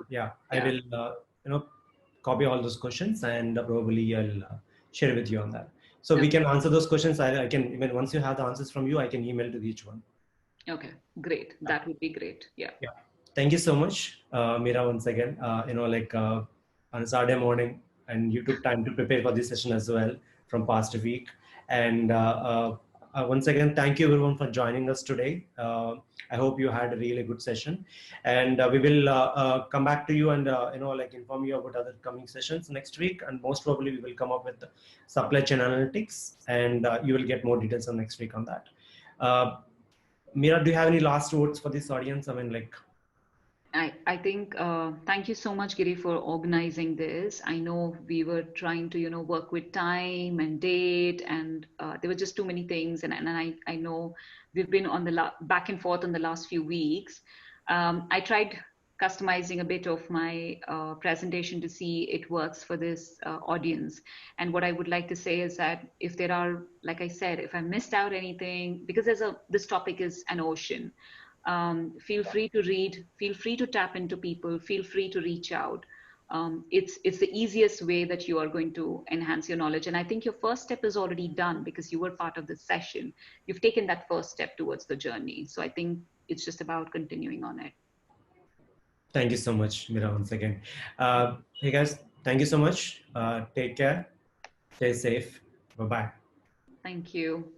Yeah. I
yeah.
will, copy all those questions, and probably I'll share with you on that. So we can answer those questions. I can, even once you have the answers from you, I can email to each one.
Okay, great. That would be great. Yeah.
Yeah. Thank you so much, Meera, once again. On a Saturday morning, and you took time to prepare for this session as well from past week. And once again, thank you everyone for joining us today. I hope you had a really good session, and we will come back to you and inform you about other coming sessions next week. And most probably we will come up with the supply chain analytics, and you will get more details on next week on that. Meera, do you have any last words for this audience? I mean,
I think thank you so much, Giri, for organizing this. I know we were trying to work with time and date, and there were just too many things. And I know we've been on the back and forth on the last few weeks. I tried customizing a bit of my presentation to see it works for this audience. And what I would like to say is that if there are, like I said, if I missed out anything, because this topic is an ocean. Feel free to read, feel free to tap into people, feel free to reach out. It's the easiest way that you are going to enhance your knowledge. And I think your first step is already done because you were part of this session. You've taken that first step towards the journey. So I think it's just about continuing on it.
thank you so much, Meera, once again. Hey guys, thank you so much. Take care. Stay safe. Bye-bye.
Thank you.